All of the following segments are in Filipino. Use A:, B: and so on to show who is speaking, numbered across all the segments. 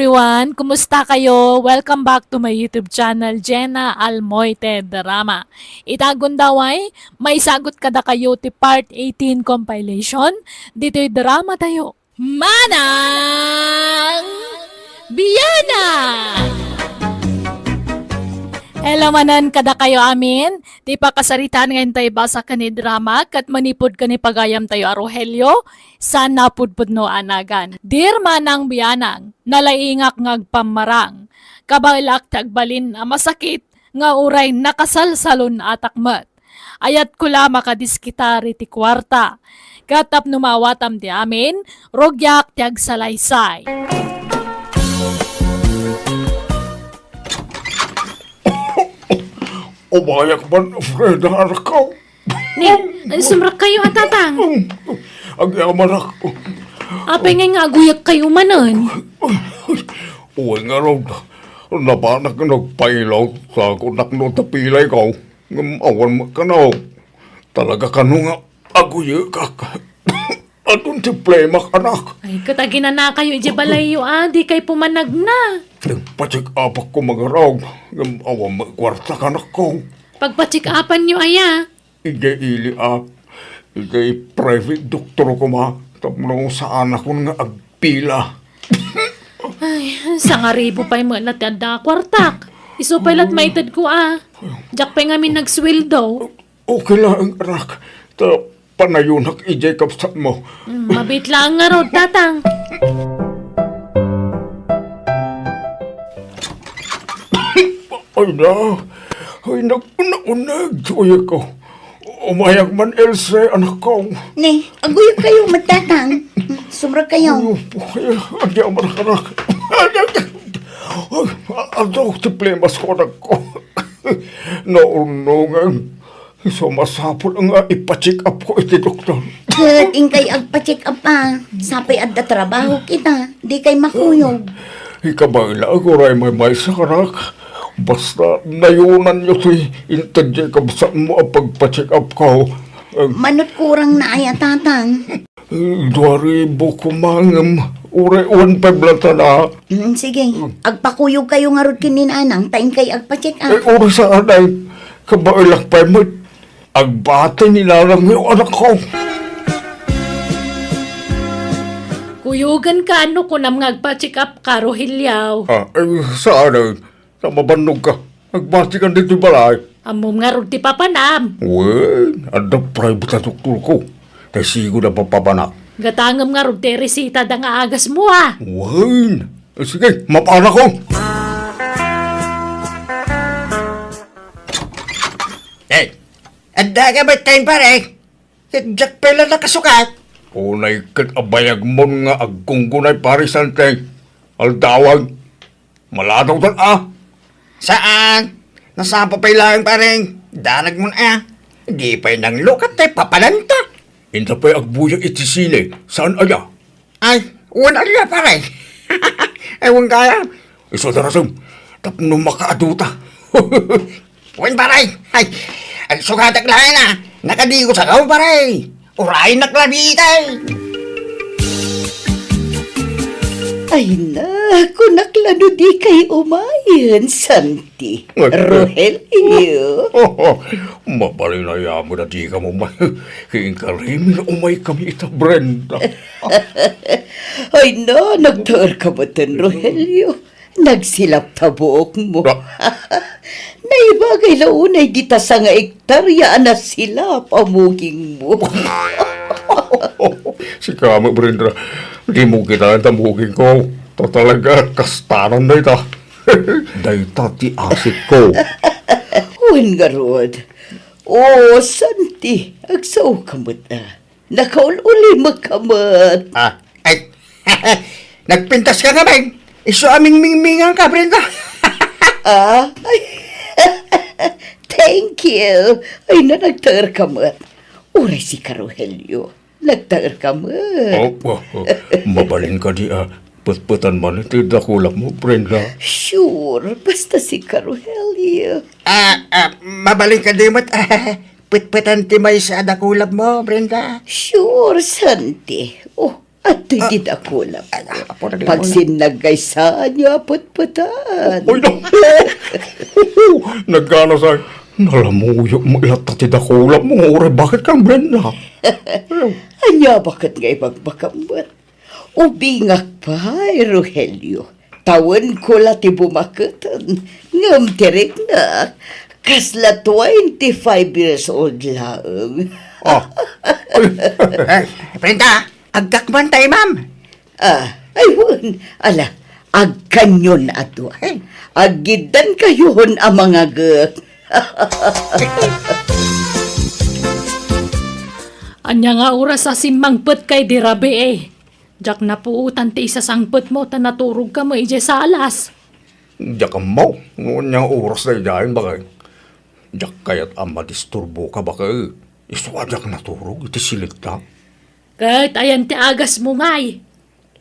A: everyone! Kumusta kayo? Welcome back to my YouTube channel, Jenna Almoite Drama. Itagon daw ay, may sagot kada kayo ti Part 18 compilation. Dito'y drama tayo. Manang Biyana! Hello manan kada kayo amin. Di pa kasaritan ngayon tayo basa ka ni drama kat manipod ka ni pagayam tayo a Rogelio. Sana pudpud no anagan. Dear Manang Biyanang, nalaingak ngagpamarang. Kabailak tagbalin na masakit nga uray nakasalsalon atakmat. Ayat kula makadiskitari ti kwarta. Katap numawatam ti amin, rogyak tiag salaysay.
B: Umayak man, Fred, ang anak ko.
C: Sumrak kayo atatang.
B: Ang yaman ako.
C: Apay nga aguyak kayo manon.
B: Uy nga raw, napanak na nagpailaw sa kunak no tapilay ko. Awan mo ka na. Talaga ka nung aguyak ka. Atong ti plemak anak.
C: Ay, katagina na kayo ijabalayo di kay pumanag na.
B: Nagpacheck up ako magaraw. Awan mo kwarta ka anak ko.
C: Pagpatsikapan nyo aya.
B: Ili up. Private doktor ko ma. Tapno sa anak ko nga agpila.
C: Ay, sa nga ribo pa'y mo natanda kwartak. Iso pa'ylat maitad ko Diyak pa'y ngamin nagsweldo.
B: Okay lang anak. Panayunak ijay kapsat mo.
C: Mabit lang nga rod, tatang.
B: Ay nagpunag Joy ko. Umayag man Else, anak ko.
D: Ne, aguyo kayo, magtatang. Sumra kayo.
B: Ay, yaman anak. Adaw, tiplemas ko anak ko. Naunungan. Sumasapol ang ipacheck up ko iti doktor.
D: Kat ingkay agpa-check up Sapay adda trabaho kita. Di kay makuyog.
B: Ikabayla ako ray may sa kanak. Basta nayunan nyo si intadya kabsaan mo ang pagpa-check up ko.
D: Manot kurang na aya tatang.
B: 2,000 ko mangam. Ure 1,500 na.
D: Sige, agpakuyog kayo nga rod kininanang. Taing kay agpa-check up.
B: Ure sa anay. Kabayla pa mo. Agbate nilalang yung anak ko.
C: Kuyugan ka ko nam ngagpa-check up ka, Rogelio.
B: Saan sa mabanog ka? Agbate ka dito balay.
C: Amom nga rod ti papanam.
B: Well, ada private na doktor ko. Kasi siguro na papapanak.
C: Gatangam nga rod ti resita da nga agas mo
B: Well, sige, mapana ko.
E: Anda ka ba tayo pare? Jack pala nakasukat.
B: Unay kat abayag mo nga agkunggunay parisante. Aldawag. Malataw tan
E: Saan? Nasapa pa ilang pareng. Darag mo na Di pa'y nang lukat tayo papalanta.
B: Inta pa'y agbuyang itisine. Saan aya?
E: Ay, wala na pare. Ewan kaya.
B: Iso darasam. Tapno makaaduta.
E: Wan pare. Ay, ang sukatak lang nakadigo sa kaw pare. Urayin na klabitay.
D: Ay na, kunaklano di kay umayan, Santi. Rogelio.
B: Mabalay na yamo na di ka mo Kiingkarimi na umay kami ita, Brenda.
D: Ay na, nagtaar ka ba tan, Rogelio? Nagsilap tabuok mo. Naibagay launay dita sa nga ektarya na sila pamuging mo.
B: Si kama, Brenda. Di mo kita ang tamugin ko. Talaga, kastanan na ita. Dayta ti asik ko.
D: Huwag nga rod. Oh, Santi, agsaw kamot Nakaululi magkamot.
E: Ay, nagpintas ka nga ba? Iso aming mingmingan ka, Brenda.
D: Ay, thank you. Ay na, nagtaar kamot. Uray si Rogelio. Nagtaar kamot.
B: Mabalin ka di Putputan man ito dakulak mo, Brenda.
D: Sure, basta si Rogelio.
E: Mabalik ka dimot. Putputan ti may sa dakulap mo, Brenda.
D: Sure, Santi. Oh, At hindi ako lang.
E: Apo na
D: Pag sinagkaysaan niyo, apot-putan.
B: Uy, no. Nagkala sa nalamuyo mo ilatati da kulam mo ore bakit kang Brenda?
D: Anya, bakit nga ibagbakamot? Ubingak pa, Rogelio. Tawan ko lati bumakatan. Ngam tirik na. Kasla 25 years old lang.
B: Ah,
E: Ay, Brenda, agkakman tayo, ma'am.
D: Ayun. Ala, agkanyon ato. Agidan kayon ang mga gek.
C: Anya nga oras sa simangpet kay dirabe eh. Jak na puutan ti isa sangpet mo ta naturog ka mo ije sa alas.
B: diyak mo. Noon niyang oras na idahin bakay. Diyak kaya't ama disturbo ka bakay. Iswadyak naturog iti silita.
C: Kahit ayan ti agas mo ngay.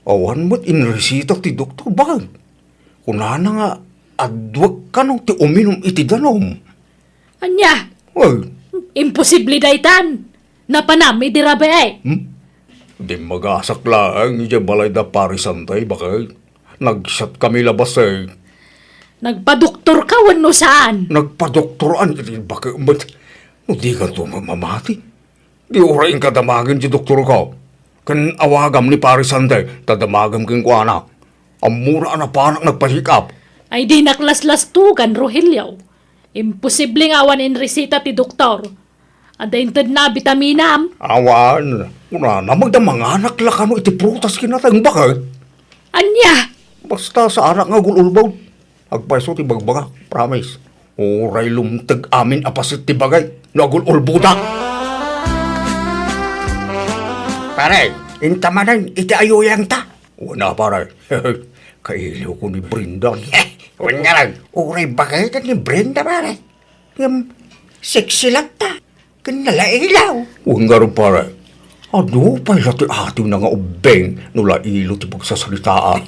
B: Awan mo't inresita ti doktor bakay. Kunana nga adwag ka nung ti uminom iti danom.
C: Anya,
B: Ay,
C: imposible daytan. Napanami dirabe eh.
B: di magasak lang iti balay da parisantay bakay. Nagsyat kami labas eh.
C: Nagpadoktor ka wano saan.
B: Nagpadoktoran iti bakay. But, di ka to mamamati. Di orain ka damagin ti doktor ka. Kan awagam ni parisantay, tadamagam king kuana. Ang mura na panak nagpasikap.
C: Ay di naklaslastugan, Rogelio. Imposible nga awan in resita ti doktor. Adaintad na bitaminam.
B: Awan, una na magdamanganak la kano iti prutas kinatang bakit.
C: Anya,
B: Basta sa anak nga gululbaw. Agpaiso ti bagbaga, promise. Oray lumtag amin apasit ti bagay. Nagululbuda.
E: Pare, intamanan, iti ayuyang ta.
B: Una pare. Kailiw ko ni Brenda.
E: Huwag nga lang, uray bakit ni Brenda, pare. Sexy lang ta. Kanalailaw.
B: Huwag nga rin pare. Ano pa sa ti atin na nga ubeng nula ilo ti pagsasalitaan.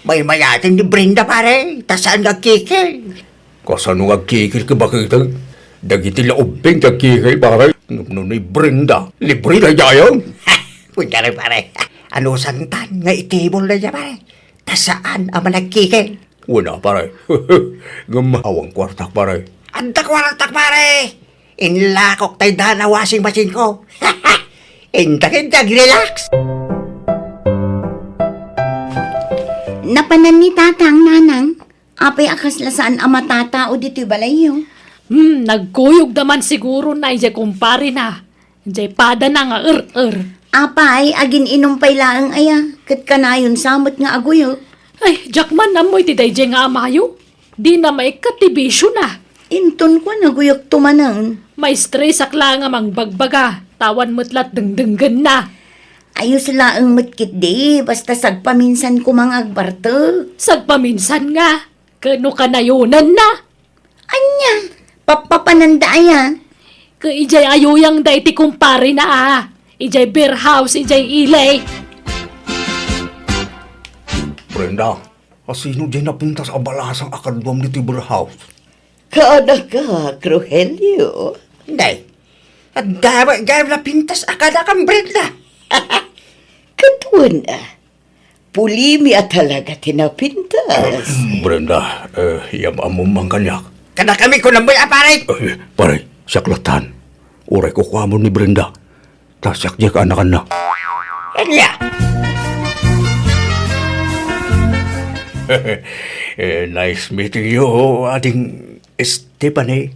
E: May mayating ni Brenda, pare. Tasaan nagkikil.
B: Kasano nga kikil ka bakit? Dagiti la ubeng ka kikil pare. Ngumno ni Brenda. Libre na jayang.
E: Huwag nga lang, pare. Ano santan nga itibol na niya, pare. Tasaan ang managkikil.
B: Wala pare. Gamawang kwartak pare.
E: Antak waratak, pare. Inlakok tayo na washing machine ko. Intak, relax.
F: Napanan ni tatang nanang, apay akas lasaan ama tata o dito'y balayo.
C: nagkuyog naman siguro na ije kumpare na. Ije pada na nga
F: Apay, agin inumpay laang aya, kat kanayon samot nga aguyo.
C: Ay, Jackman namoy ti dayje nga amayo. Di na may katibisyo na.
F: Inton ko naguyok tumanan.
C: May stress akla nga mang bagbaga. Tawan mutlat dengdenggen na.
F: Ayos laang matkit di, basta sagpaminsan ko mga agbarto.
C: Sagpaminsan nga. Kano kanayunan na.
F: Anya, papapananda aya.
C: Ka ijay ayuyang da iti kumpare na ah. Ijay beer house, ijay ilay.
B: Brenda, asino din napinta sa abalasang akadwam ni Tibur House?
D: Kaana ka, Rogelio.
E: Hindi. At dapat na pintas akada kang Brenda.
D: Katuan pulimi at talaga tinapintas.
B: Brenda, yamam mo mang kanyak.
E: Kada kami ko lang ba, pare?
B: Pare, saklatan. Uray ko kuha mo ni Brenda. Tasyak niya ka anakan na.
E: Kanya.
B: Nice meeting you, ating Stephanie.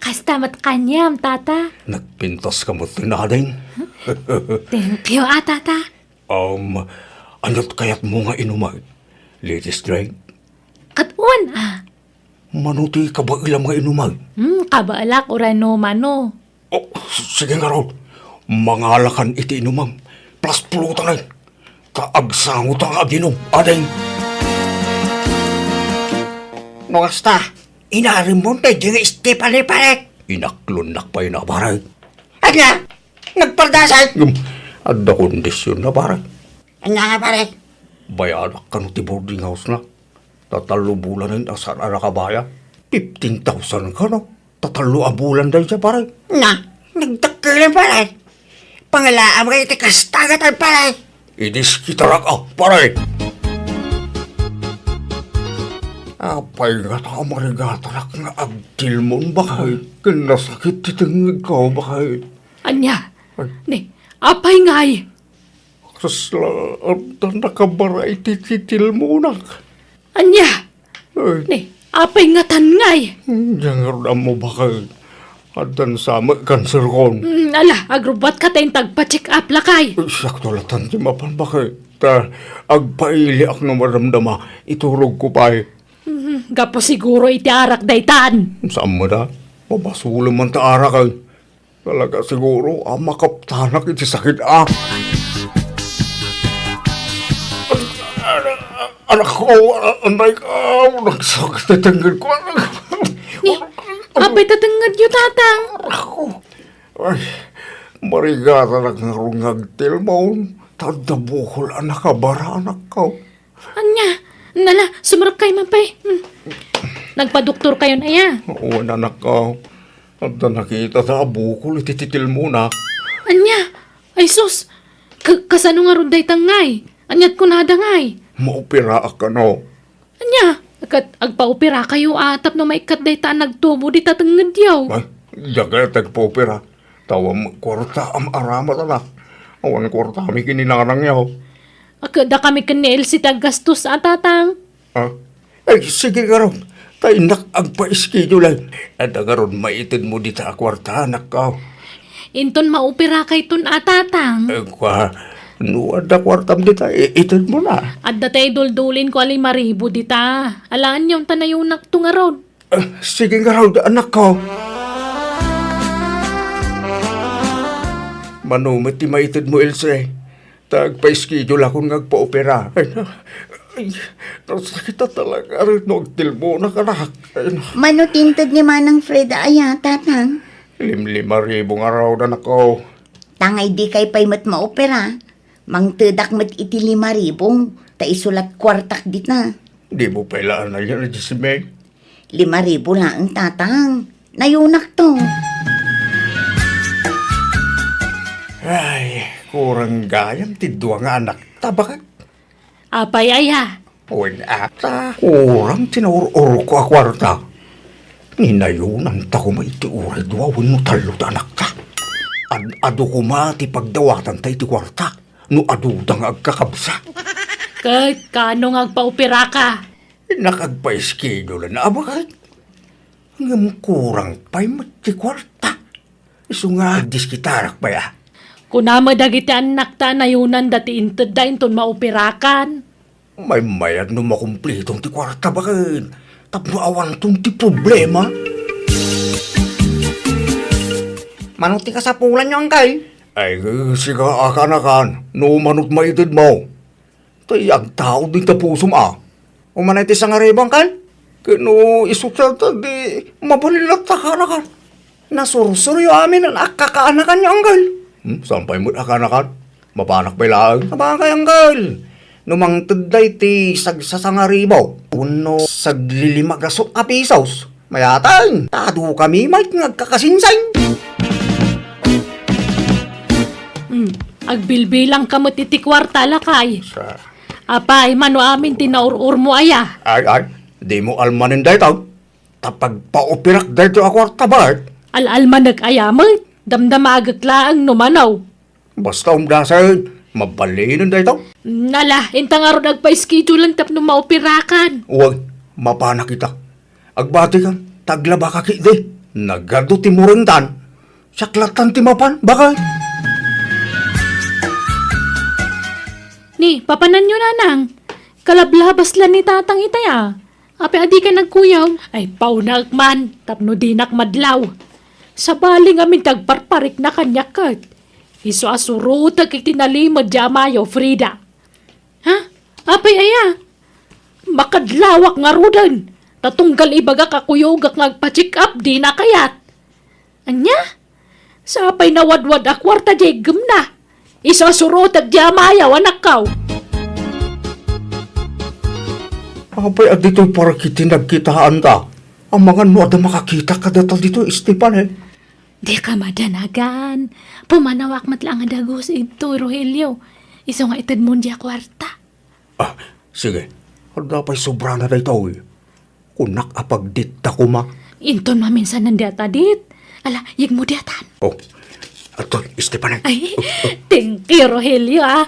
C: Kastamat kanyam, tata.
B: Nagpintas ka mo tinading.
C: Thank you, tata.
B: Anot kayat mo nga inumay? Latest drink?
C: Katun,
B: Manuti ka ba ilang nga inumay?
C: Kabaalak urano mano.
B: Oh, sige nga raw. Mangalakan iti inumang. Plus pulutan ay. Kaagsangot ang aginom. Ading.
E: Basta, inarim mo tayo yung Stephanie, pare.
B: Inaklunak pa yun na parang.
E: At nga, nagpardasal.
B: Ada kondisyon na parang.
E: Anya nga, pare.
B: Bayanak ka no ti boarding house na. Tatalo bulan na asan ara ka baya. 15,000 ka no. Tatalo a bulan dahil siya parang.
E: Na, nagtakilan, pare. Pangalaan kayo ti kastagatan paray.
B: Idis kita rak paray. Apay nga ta marigatarak nga agtilmon bakay. Kinasakit titangig ka bakay.
C: Anya, ni, apay ngay.
B: Kasla, ang nakabaray tititil mo na.
C: Anya,
B: Ay,
C: ni, apay nga tan ngay.
B: yang mo bakay. Adan sama cancer kon.
C: Ala, agrubat ka tayong tagpa-check up lakay.
B: Sakto latan ti mapan bakay. Ta, agpaili ak na maramdama. Iturog ko pa eh.
C: Gapo siguro iti arak daytan.
B: Saan mo na? Mabasulo man taara kay. Talaga siguro, makaptanak iti sakit Anak ko, anay ka, nagsakit na tanggol ko.
C: Ni, apay tatangad yu tatang.
B: Ako, ay, marigata na nga rungagtil mo. Tadabuhol, anak ka, bara anak ko.
C: Anya, nala, sumarap kay mapay. Nagpa-doktor kayo na ya.
B: Oo, anak ko. At nakita sa abukol, itititil mo na.
C: Anya, ay sus, kasano nga ron daytang ngay. Anyat ko nada ngay.
B: Maopera ka no.
C: Anya, agpa-opera kayo atap na maikat daytaan nagtubo di tatangad yaw.
B: Ay, jaga tagpopera. Tawam kwarta am aramat anak. Awan kwarta mi kininarang yaw.
C: Akada kami kanil si tagastos tatang.
B: Ha? Ay, sige ka ron. Tayo agpa-schedule. At agaron maitid mo dito sa kwarta, anak ka.
C: Inton maopera kay ton tatang.
B: Eh, nuwad na kwartam dito, itid mo na.
C: At datay duldulin ko alay maribo dita. Alaan yung tanayunak to nga ron.
B: Sige nga ron, anak ko. Manumit ti maitid mo, Ilse. Tagpa-schedule akong nagpa-opera. Ay, nasakit na talaga rin nagtil mo na kanak.
F: Manutintod ni Manang Freda aya, tatang.
B: 5,000 araw na nako.
F: Tangay di kay pay mat maopera. Mangtedak mat iti 5,000. Ta isulat kwartak dit na.
B: Di mo pailaan na yan, Jesime.
F: 5,000 lang ang tatang. Nayunak to.
B: Ay, kurang gayam ti dua nga anak. Tabakat.
C: Apay aya.
B: Uwin ata. Kurang tinurur ko a kwarta. Ninayunan ta ko maiti uray dua wano talo ta anak ta. Ado ko ti pagdawatan ta iti kwarta. No adudang agkakabsa.
C: Kahit kano nga agpa-opera ka.
B: Nakagpa-schedule na abakat. Ngam kurang pa'y mati kwarta. Iso nga diskitarak pa ya.
C: Kunama dagiti anak ta nayunan dati inted da inton maoperakan.
B: May mayad no makumplitong ti kwarta bakit. Tapno awan tong ti problema.
E: Manong ti kasapulan nyo, angkay.
B: Ay, siga akanakan. No manot maitid mo. Tayag tao din tapusum
E: Umanay ti sangaribang, angkay.
B: Kano isutsata di mabalilat akanakan.
E: Nasursuryo amin ang akakaanakan nyo, angkay.
B: Sampay mo akanakan. Mapanak pa ilang.
E: Sabagay, angkay. Numang tudday ti sagsasangaribaw. Uno saglilimagasok a pisos. Mayatang, tado kami may ngagkakasinsay.
C: Agbilbilang kamot iti kwarta lakay.
B: Sa...
C: Apay, mano amin tinaurur mo aya.
B: Ay, di mo almanin dito. Tapag paupirak dito ako tabat.
C: Al-alman nag-aya mo. Damdamagak laang numanaw.
B: Basta umdasan, mabalinan dito.
C: Nala, inta nga ron nagpa-schedule lang tapno maoperakan.
B: Huwag, mapana kita. Agbati ka, taglaba ka kiti. Nagado ti murintan. Saklatan ti mapan, bakit?
C: Ni, papanan nyo nanang. Kalablabas lang ni tatang itaya. Ape adi ka nagkuyaw. Ay, paunak man. Tapno dinak madlaw. Sa baling amin tagparparik na kanyakat. Iso asuro tagkitinalimod jamayo, Frida. Ha? Apay aya. Makadlawak nga rudan. Tatunggal ibaga kakuyogak ngagpa-check up di na kayat. Anya? Sa apay nawadwad akwarta jay na. Iso asuro tagjamayaw anak kaw.
B: Apay at dito'y para kiti nagkitaan ta. Ang mga nuwada makakita ka dito, Esteban eh.
C: Di ka madanagan. Pumanawak matlang ang dagos ito, Rogelio. Iso nga itad mo diya kwarta.
E: Ah, sige. Dapat sobra na dito eh. Kunak apagdita ko ma.
C: Inton maminsan ng diatadit. Ala, yig mo diatan.
E: Oh, ato, Esteban.
C: Ay, thank you, Rogelio, ah.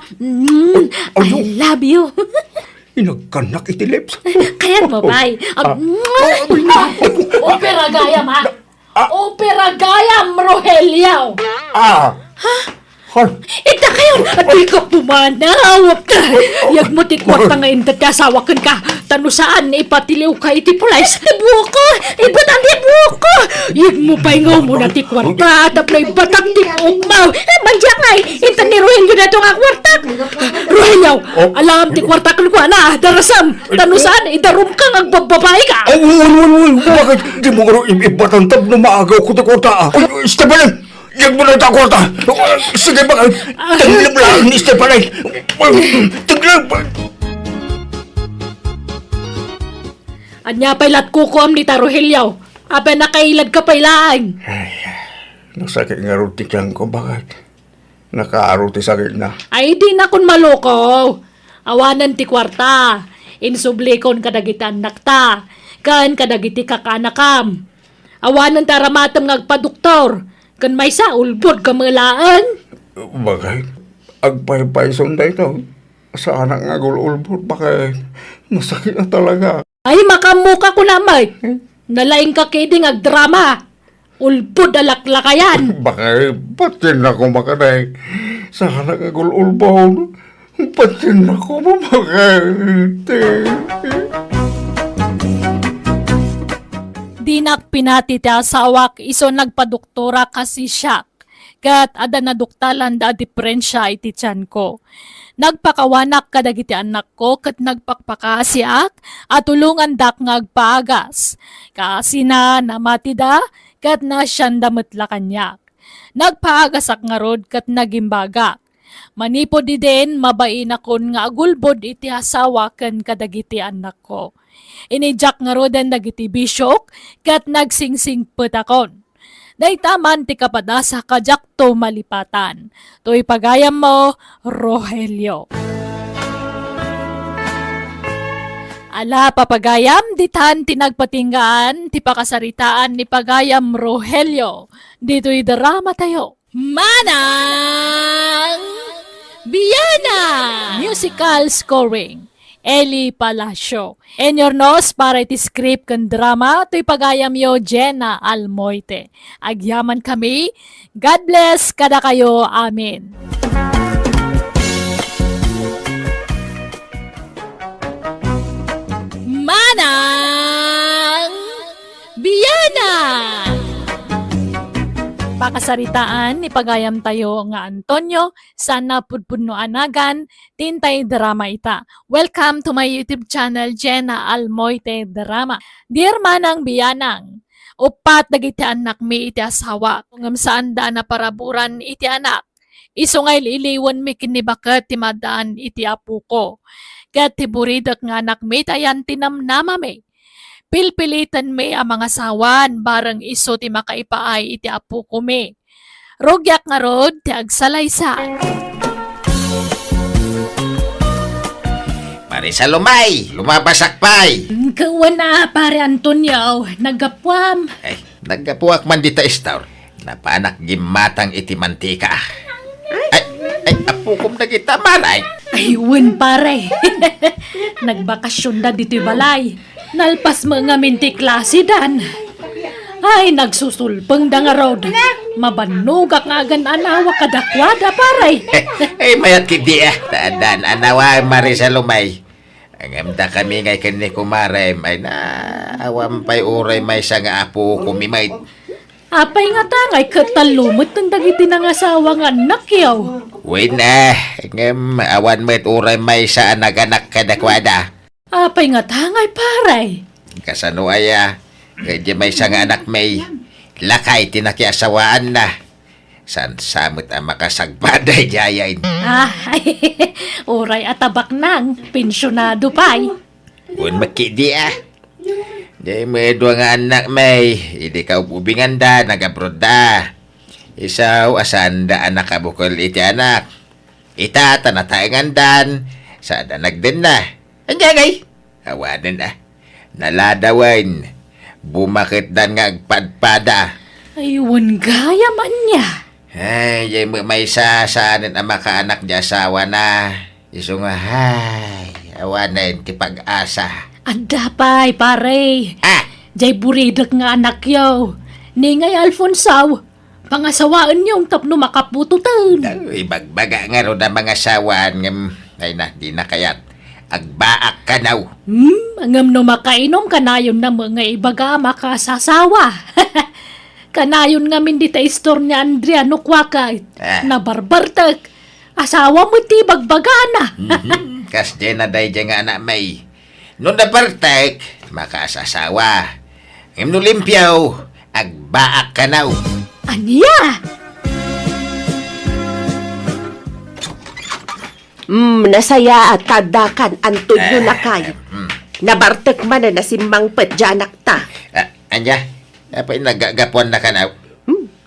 C: I love you.
E: Inagkanak iti lips.
C: Kaya't mo, bay.
A: Opera gayam, ha? Opera gayam, Rogelio!
E: Ah! Hal,
C: Ita kayo! At di ka pumanawap ka! Yag mo ti kwarta nga indat kasawakan ka! Tano saan ipatiliw ka iti pulays? Ibuo ko! Ibatang ibuo ko! Yag mo paingaw mo na ti kwarta! Tapos ibatang ti umaw! Mandiyak nga! Intan ni Rogelio na ito nga kwarta! Rogelio! Alam ti kwarta kan ko na! Darasam! Tano saan idarum ka nga bababae ka!
E: ay, bakit di mo gano'n ibatantab na maagaw ko ta kwarta ah? Esteban! Yan mo na ta kwarta! Sige ba? Taglap lang ni Esteban! Taglap!
C: Anya pa'y latkukom ni Rogelio! Ape nakailad ka pa'y laang!
B: Nasakit nga rin tikyan ko, bakit? Nakaaro ti sakit na.
C: Ay di na kun maloko. Awanan ti kwarta. Insublikon kadagiti anak ta. Kan kadagiti kakanakam. Awanan ta ramatam ngagpaduktor. Kan may sa ulbod kamalaan.
B: Bakit? Agpay-pay sunday to. Sa anak nga gululbot, bakit? Masakit na talaga.
C: Ay makamuka ko na may. Nalaing ka kiding agdrama. Ulbod alaklakayan.
B: Bakit? Patin ako makaday. Sa anak nga gululbot. Patin ako bakit?
A: Dinak pinati ti asawak iso nagpadoktora kasi siyak. Kat ada na duktalan da diferensya iti tiyan ko. Nagpakawanak kadagiti anak ko kat nagpakpakasiak at tulungan dak ngagpaagas. Kasi na namati da kat na siyan damatla kanyak. Nagpaagasak nga rod kat nagimbagak. Manipod di din mabain akon nga agulbod iti asawa ken kadagiti anak ko. Inijak nga roden dagiti bisyok kat nagsingsing petakon. Daytaman ti kapadasa kajak to malipatan. To'y pagayam mo, Rogelio. Ala papagayam, ditan tinagpatinggaan, ti pakasaritaan ni pagayam Rogelio. Dito'y drama tayo. Manang Biyana! Musical scoring. Eli Palacio. En your nose para iti script kan drama, to'y pagayam yo Jenna Almoite. Agyaman kami. God bless kada kayo. Amen. Manang Biyana! Pakasaritaan ni pagayam tayo nga Antonio, sana pudpudno anagan, tintay drama ita. Welcome to my YouTube channel, Jenna Almoite Drama. Dear Manang Biyanang, upat dagiti anak mi iti asawa, ngam saan da na paraburan iti anak. Isungay iliwan mi kinibakat ti madaan iti apu ko. Kat tiburidak nga anak mi tayan tinamnama mi. Pilpilitan mi ang mga sawan, barang iso ti makaipaay iti apu ko mi. Rogyak nga rod, ti agsalaysa.
G: Marisa Lumay, lumabasakpay.
C: Kawan na, pare Antonio. Nagapwam.
G: Ay, nagkapuak man dita istor. Napanak gimatang iti mantika. Ay, apukom na kita maray.
C: Ayun, pare. Nagbakasyon na dito'y balay. Nalpas mga minti klase dan. Ay, nagsusulpeng da nga rod. Mabanugak nga agan anawa kadakwada, pare.
G: Ay, mayat kidi Tandaan, anawa Marisa Lumay. Ang amda kami ngay kani kumaray. Ay na, awam pa'y uray may sa nga apo kumimay.
C: Apay nga tangay katalumot ng dagiti ng asawa nga anak yaw.
G: Uy na, ngam, awan mo't uray may sa anak-anak kadakwada.
C: Apay nga tangay, pare.
G: Kasano aya, kaya may sa nga anak may lakay tinakiasawaan na. San samot ang makasagbaday jayain.
C: Ay, oray atabak nang, pensyonado pa'y.
G: Un makidi Di may dua nga anak may, hindi ka ubingan da, nag-abroad da. Isaw asanda anak kabukol iti anak. Ita tanataingandan. Sada nagden na. Anjagay. Awanan na. Naladawan. Bumakit dan nga agpadpada.
C: Ayun, gaya man niya.
G: Ay, may sasaanin ang makaanak di asawa na. Iso nga, ay, awanan ti pag-asa.
C: Anda pa'y, pare.
G: Ah!
C: Jay buridak nga anak yaw. Ningay Alfonsaw. Pangasawaan yung tapno makapututan.
G: Ibagbaga nga ro na mga asawan ngam, ay na, di na kayat. Agbaak ka naw.
C: Angam no makainom kanayon na mga ibaga makasasawa. Kanayon nga min di ta istor ni Andrea no kwaka. Na barbartak. Asawa mo ti bagbagana.
G: Kas di na day dyan nga anak may. Noon na partek, makasasawa. Ngam no limpyaw, agbaak ka naw.
C: Anya?
H: Nasaya at tadakan antod nyo na kayo. Nabartek man na nasimbang petjanak ta.
G: Anya, apay nagagapuan na ka naw.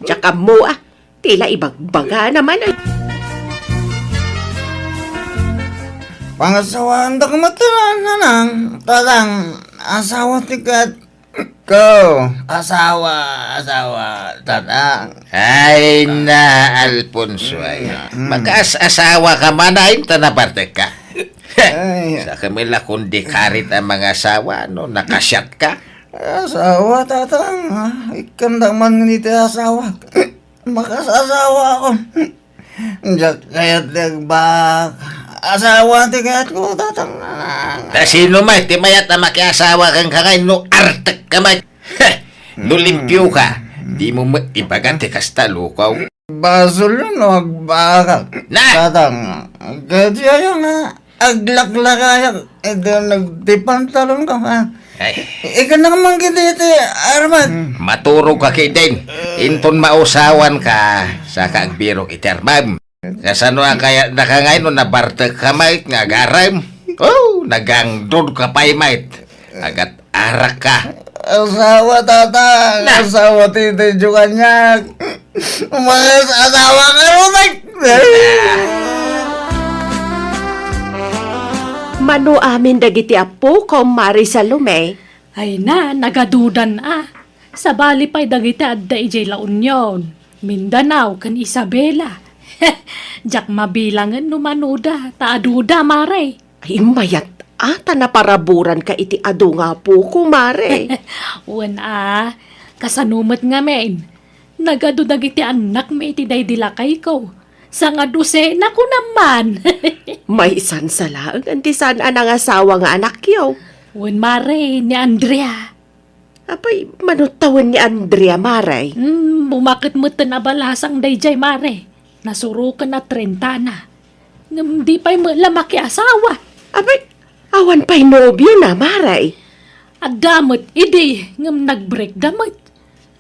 H: Tsaka mo tila ibagbaga naman ay.
E: Pangasawaan da kamataran na nang tatang asawa tikat ko. Asawa, tatang.
G: Ay na, Alfonso ay. Magkas-asawa ka man ay tanabartek ka.
E: Ay,
G: Sa kamila kundi karit ang mga asawa, no? Nakasyat ka.
E: asawa, tatang. Ikanda man nito asawa. Makasasawa ako. Diyak kaya't nagbak. Asawa tikat ko, tatang.
G: Ta sino may, timayat na makiasawa kang kakay, no artek ka may. No limpyo ka. Di mo ibagante kasta lukaw.
E: Basol yun, nagbakak.
G: Na!
E: Tatang. Kaya yung aglaklakayak. Ito nagtipantalon ka, ha?
G: Ay,
E: Ika na naman kititi, Arman.
G: maturog ka kay din. Inton mausawan ka sa kaagbiro itermam. Kasano ang kaya nakangay no nabartek ka mait nga garam. Oh, nagangdod ka pa'y mait. Agat arak ka.
E: Asawa, tatang.
G: Na.
E: Asawa, titi, jukanyak. Umagas, asawa ka rumay.
H: Mano amin dagiti apo ko Mari Salome.
C: Ay na, nagadudan Sa bali pa'y dagiti adda ijay La Union. Mindanao kan Isabela. Jak mabilangan no manuda, taaduda mare.
H: Ay mayat na paraburan ka iti ado nga po ko Mare.
C: Uwan kasanumat nga men. Nagado dagiti anak may iti daydilakay ko. Sa nga dosena ko naman.
H: May isan sala ang antisan ang asawa nga anak yaw.
C: Uwan mare, ni Andrea.
H: Apay manutawan ni Andrea Mare.
C: Bumakit mo na balasang dayjay mare. Nasurukan na 30 na. Di pa'y lamaki asawa.
H: Apay awan pa'y nobyo na Mare.
C: At damot, idi, ngam nag-break damot.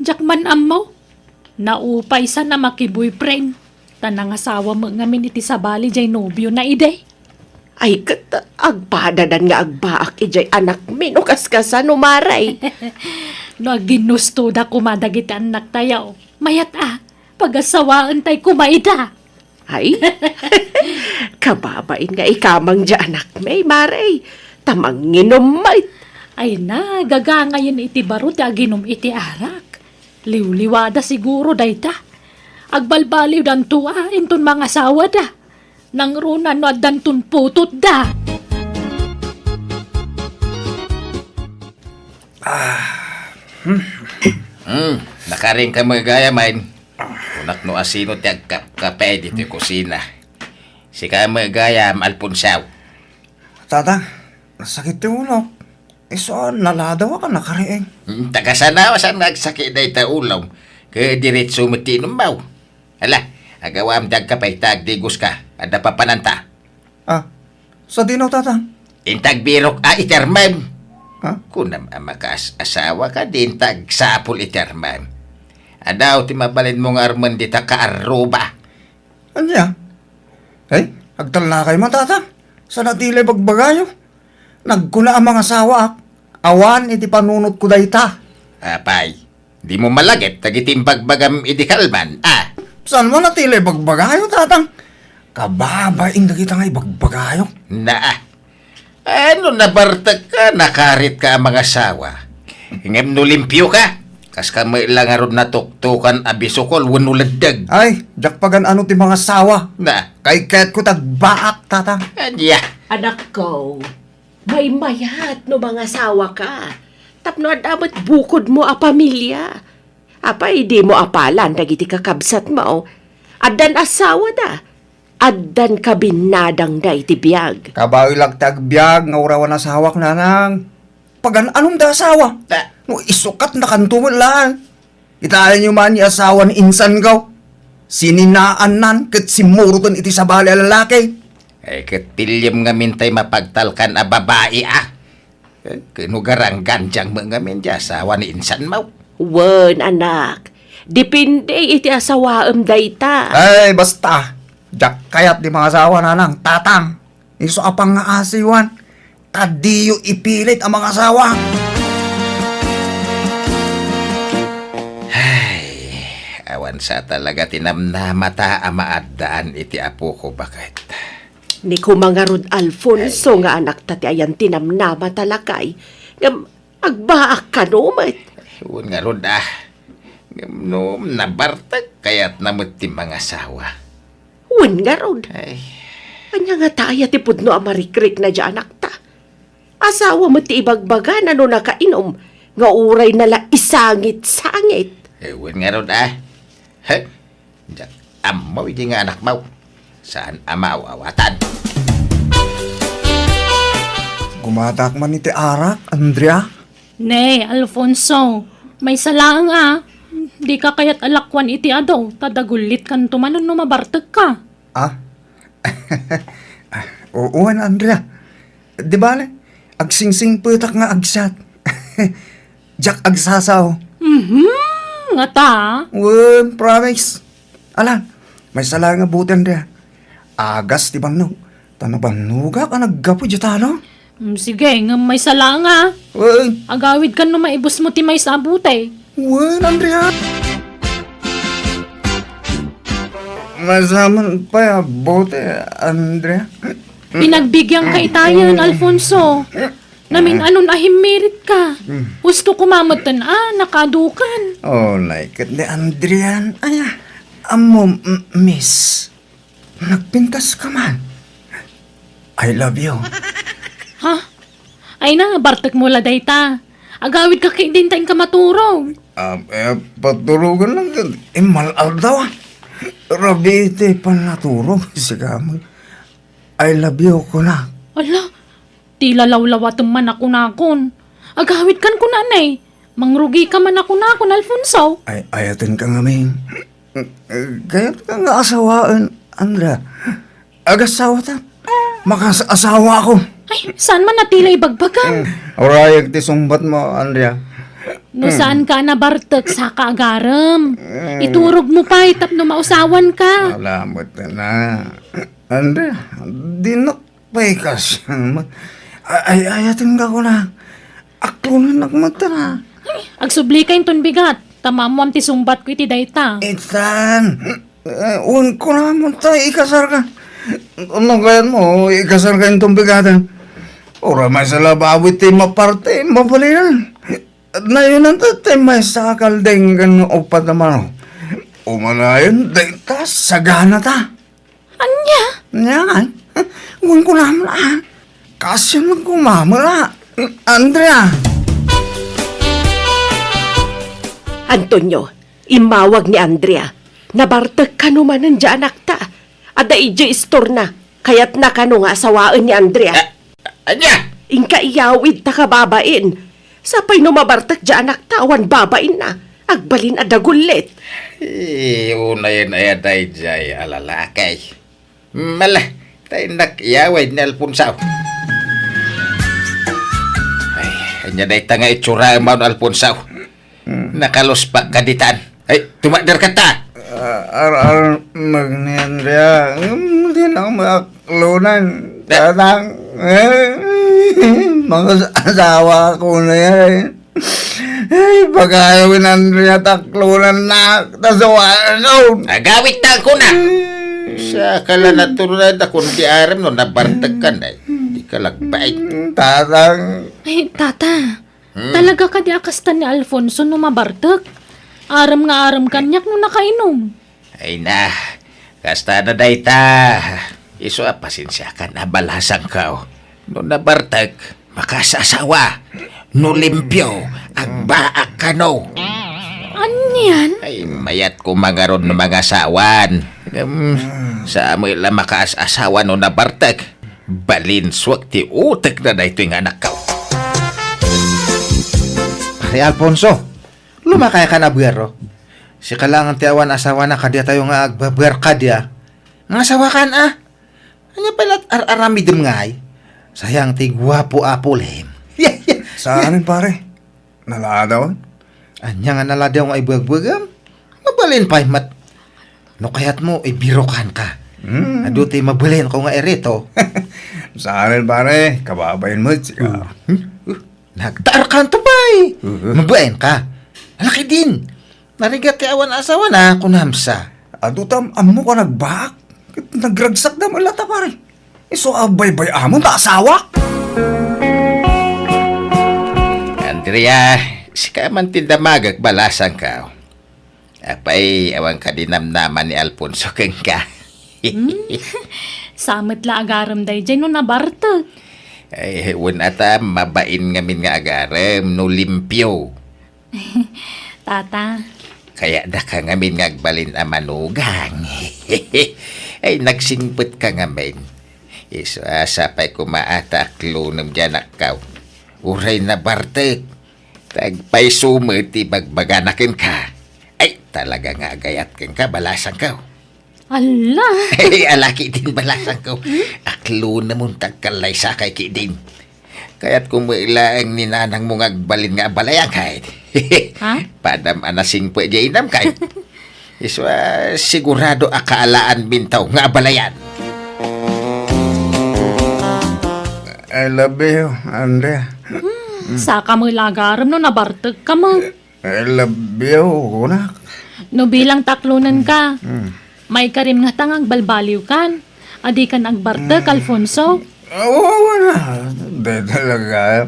C: Jak man amaw. Naupay sa na maki-boyfriend. Tanang asawa mo ngamin iti sabali jay nobyo na ide.
H: Ay agpadadan nga agbaak ijay anak minukaskas no Mare.
C: No ginusto da kumadagiti anak tayaw. Mayat pag-asawaan tay kumaida.
H: Ay, kababain nga ikamang dya anak may Mare. Tamang nginomay.
C: Ay na, gagangayon iti baro ti aginom iti arak. Liwliwada siguro dayta. Agbalbaliw dan tuwa inton mga asawa da. Nang runan no adantun putot da.
G: Nakaring ka mga gaya main. Unak no asino ti agkape dito yung kusina. Si ka mga gaya Alfonsaw.
E: Tatang, nasakit yung ulo. Iso, naladawa ka nakariing.
G: Tagasana saan nagsakit na ita ulaw. Kaya diretso mo tinumbaw. Hala, agawam dagkapay tagdigos ka. Ada pa pananta.
E: Sa dinaw, tatang.
G: Intagbirok itermam.
E: Ha?
G: Kung asawa ka din tagsapol itermam. Adaw ti mabalin mong arman dita kaaruba.
E: Anya? Ay, agtal na kayo man, tatang. Sa natilay pagbagayo. Nagkuna ang mga asawa. Awan, iti panunot ko dayta.
G: Apay, di mo malagit, tagitim pagbagam idikalman.
E: Saan mo natili bagbagayo, tatang? Kababaing na kita nga'y bagbagayo.
G: Na, ano nabartag ka, nakarit ka ang mga asawa. Hingam no limpyo ka. Kas ka may lang aron natuktukan abisokol, wanuladdag.
E: Ay, jakpagan ano ti mga sawa.
G: Na,
E: Kay ket ko tagbaak, tatang.
G: anya.
H: Anak ko, may mayat no mga asawa ka. Tapno dapat bukod mo a pamilya. Apay di mo apalan dagiti kakabsat mo. Addan asawa da. Addan kabinadang da iti biyag.
E: Kabawi lang tagbiag, nga urawan na sawak nanang. Pagan anong da asawa?
G: Ta,
E: No, isukat na kantuman lang. Itaan nyo man ni asawa ni insan ko. Sininaan nan, kat simurutan iti sa bali lalaki.
G: ay katilyam nga mintay mapagtalkan a babae ah. Kinugarang ganjang mga minja asawa ni insan mo.
H: Wen, anak. Depende iti asawaem dayta.
E: Ay, basta. Jak kayat di mga asawa nanang, tatang. Iso apang nga asiwan. Tadiyo ipilit ang mga asawa.
G: Awan sa talaga tinamnamata amaadaan iti apo ko bakit.
H: Ni kumangarod Alfonso nga anak tati ayan tinamnama talakay. Ngam, agbaak ka numat.
G: Iwan nga rod ah. No, nabartag kaya't namut ti mga asawa.
H: Wen nga rod.
G: Ay,
H: Anya nga tayo ti pudno amarikrik na dya anak ta. Asawa mo ti ibagbagan ano nakainom. Nga uray nala isangit-sangit.
G: iwan nga rod ah. He, jak amaw di nga anak mo. Saan amaw awatan?
E: Gumatak man iti arak, Andrea.
C: Ne, Alfonso, may salang Di ka kayat alakwan iti adaw, tadagulit kan tumanon no mabartag ka.
E: Ah? Uwan, Andrea. Di ba, agsingsing putak nga agsat. Jak agsasaw.
C: Nga ta,
E: Uwan, promise. Alam, may sala nga buti, Andrea. Agas, di bang no? Tanabanuga ka naggapo dyan talo?
C: Sige, nga may salang
E: Uwan,
C: Agawid kan no maibos mo ti may sabute.
E: uwan, Andrea. Masaman pa ya, buti, Andrea.
C: Pinagbigyan ka itayan, Alfonso. Namin anon ahimirit ka. Gusto kumamatan nakadukan.
E: Oh, like it, de Andrian. Ay, amo, miss. Nagpintas ka man. I love you.
C: Ha? Ay na, bartek mo la dayta. Agawid ka kay din tayong kamaturong.
E: Paturugan lang yun. Malal daw. Rabite pa naturong. Sige mo. I love you ko na.
C: Ala, di lalaw-lawat man ako nakon. Agawid kan ko nanay. Mangrugi ka man ako nakon, Alfonso.
E: Ay, ayatin ka nga, Ming. Kaya't ka nga asawaan, Andra. Agasawa ta. Makasawa ako.
C: Ay, saan man natila ibagbagan?
E: Orayag ti sumbat mo, Andrea.
C: No saan ka na bartek sa kaagaram? Iturog mo pa, itap no mausawan ka.
E: Salamat na. Andrea, di nakpay ka siya. Ay, ayatin ka ko na. Ako na nagmata na.
C: Agsubli ka ton bigat. Tamamuam ti sumbat ko iti dayta.
E: Itan, un ko na mo tayo ikasar ka. Ano kaya mo, ikasar ka yung tumbigatan. Ora may sa labawit ti maparte, mapalinan. Na yun ang tatay may sakaldeng gan upat naman. Umanayon, dayta, sagana ta.
C: Anya?
E: Yan, un ko na mo na. Kasi man kumamala. Andrea.
H: Antonio, imawag ni Andrea. Nabartag ka naman ng dyan anak ta. Ada ije istor na. Kaya't na ka nga asawaan ni Andrea.
G: Anya!
H: Ingka iyawid ta kababain. Sapay no mabartag dyan anak ta, awan babain na. Agbalin adagulit.
G: Una yun ay aday jay alalakay. Mala, tayo nakiyaway ni Alfonso. Ay, kanya day tanga itsura ang maun Alfonso. Nakalospak kaditan. Ay, tumadar ka ta.
E: Magni Andrea, hindi na ako makaklunan. Tatang, mga asawa ko na yan. Ay, pagkayawin Andrea taklunan na tasawa ko.
G: Agawit na ako na! Sa kala natural akong di aram no nabartag ka na. Di ka lagbait.
E: Tatang,
C: Ay, tata. Talaga ka di akastan ni Alfonso no mabartek? Aram nga aram kanyak no nakainom.
G: Ay na, kasta na day ta. Iso pasensya ka na balasang ka. No nabartag, makasasawa. No limpyo, agbaak ka no.
C: Anyan?
G: Ay, mayat ko mangaron ng mga asawan. Sa amoy lang makaas-asawa no nabartag. Balin swak ti utek na ito yung anak ka.
I: Ay, Alfonso, lumakay ka na biyero. Si kalangan tiawan asawa na kadya tayo nga agbaber kadya. Nga asawa kan Anya palat ar-aramidem ngay. Sayang ti gwapo apulem.
E: sa amin pare? Naladawan?
I: Anya nga naladaw nga ibag-bagam. Mabalin pa mat. No kayat mo ibirokan ka. Ado ti mabalin ko nga erito.
E: Sa amin pare, kababayin mo. Sika.
I: Nagtaar ka to bay. Mabain ka. Laki din. Narigat ti awan asawa na kunamsa.
E: Adutam, amo ka nagbak. Nagragsak na malata pare. Iso abay-bay amon ta asawa.
G: Andrea, si ka man tindamagag balasang ka. Apay, awang ka dinamnaman ni Alfonso keng ka.
C: Samit la agaram day dyan no nabartek.
G: Ay, ata mabain ngamin nga agarem no limpyo.
C: Tata,
G: Kaya da ka ngamin nga agbalin a manugang. Ay, nagsingpet ka ngamin. Iso asapay kumaataklo ng janak ka. Uray na bartek. Tagpay sumit ibagbaganakin ka. Ay, talaga nga agayat ken ka, balasang ka.
C: ala.
G: Ay, alaki din balasang ka. Aklo na mong tagkalay sa kay kidin. Kaya't kumuilaang ni nanang mong agbalin nga balayang kahit.
C: Ha?
G: Padam anasing po inam kahit. Iso sigurado akaalaan bintaw nga balayan.
E: I love you, Andrea.
C: Saka mo ilagaram no nabartek ka mo.
E: I love you, kunak.
C: No bilang taklunan ka. May karim nga tangang balbaliw kan. Adi kan agbartek, Alfonso.
E: Oo na. Di talaga.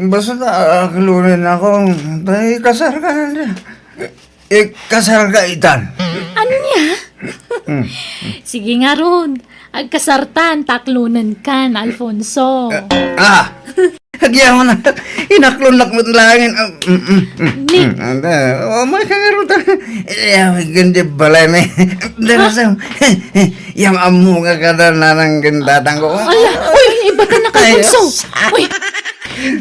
E: Basta nakakalunin ako. Dahil kasar ka na niya. Kasar ka itan.
C: Anya? Sige nga ron. Agkasartan, taklunan kan, Alfonso.
E: Hagyan mo na. Inaklon-lak mo langin.
C: Ni,
E: May kagaroon ta. Ganda balay na. Darasam. Yang amu nga kada nanang gandatang ko.
C: ala, uy, iba ka na, Alfonso. Uy,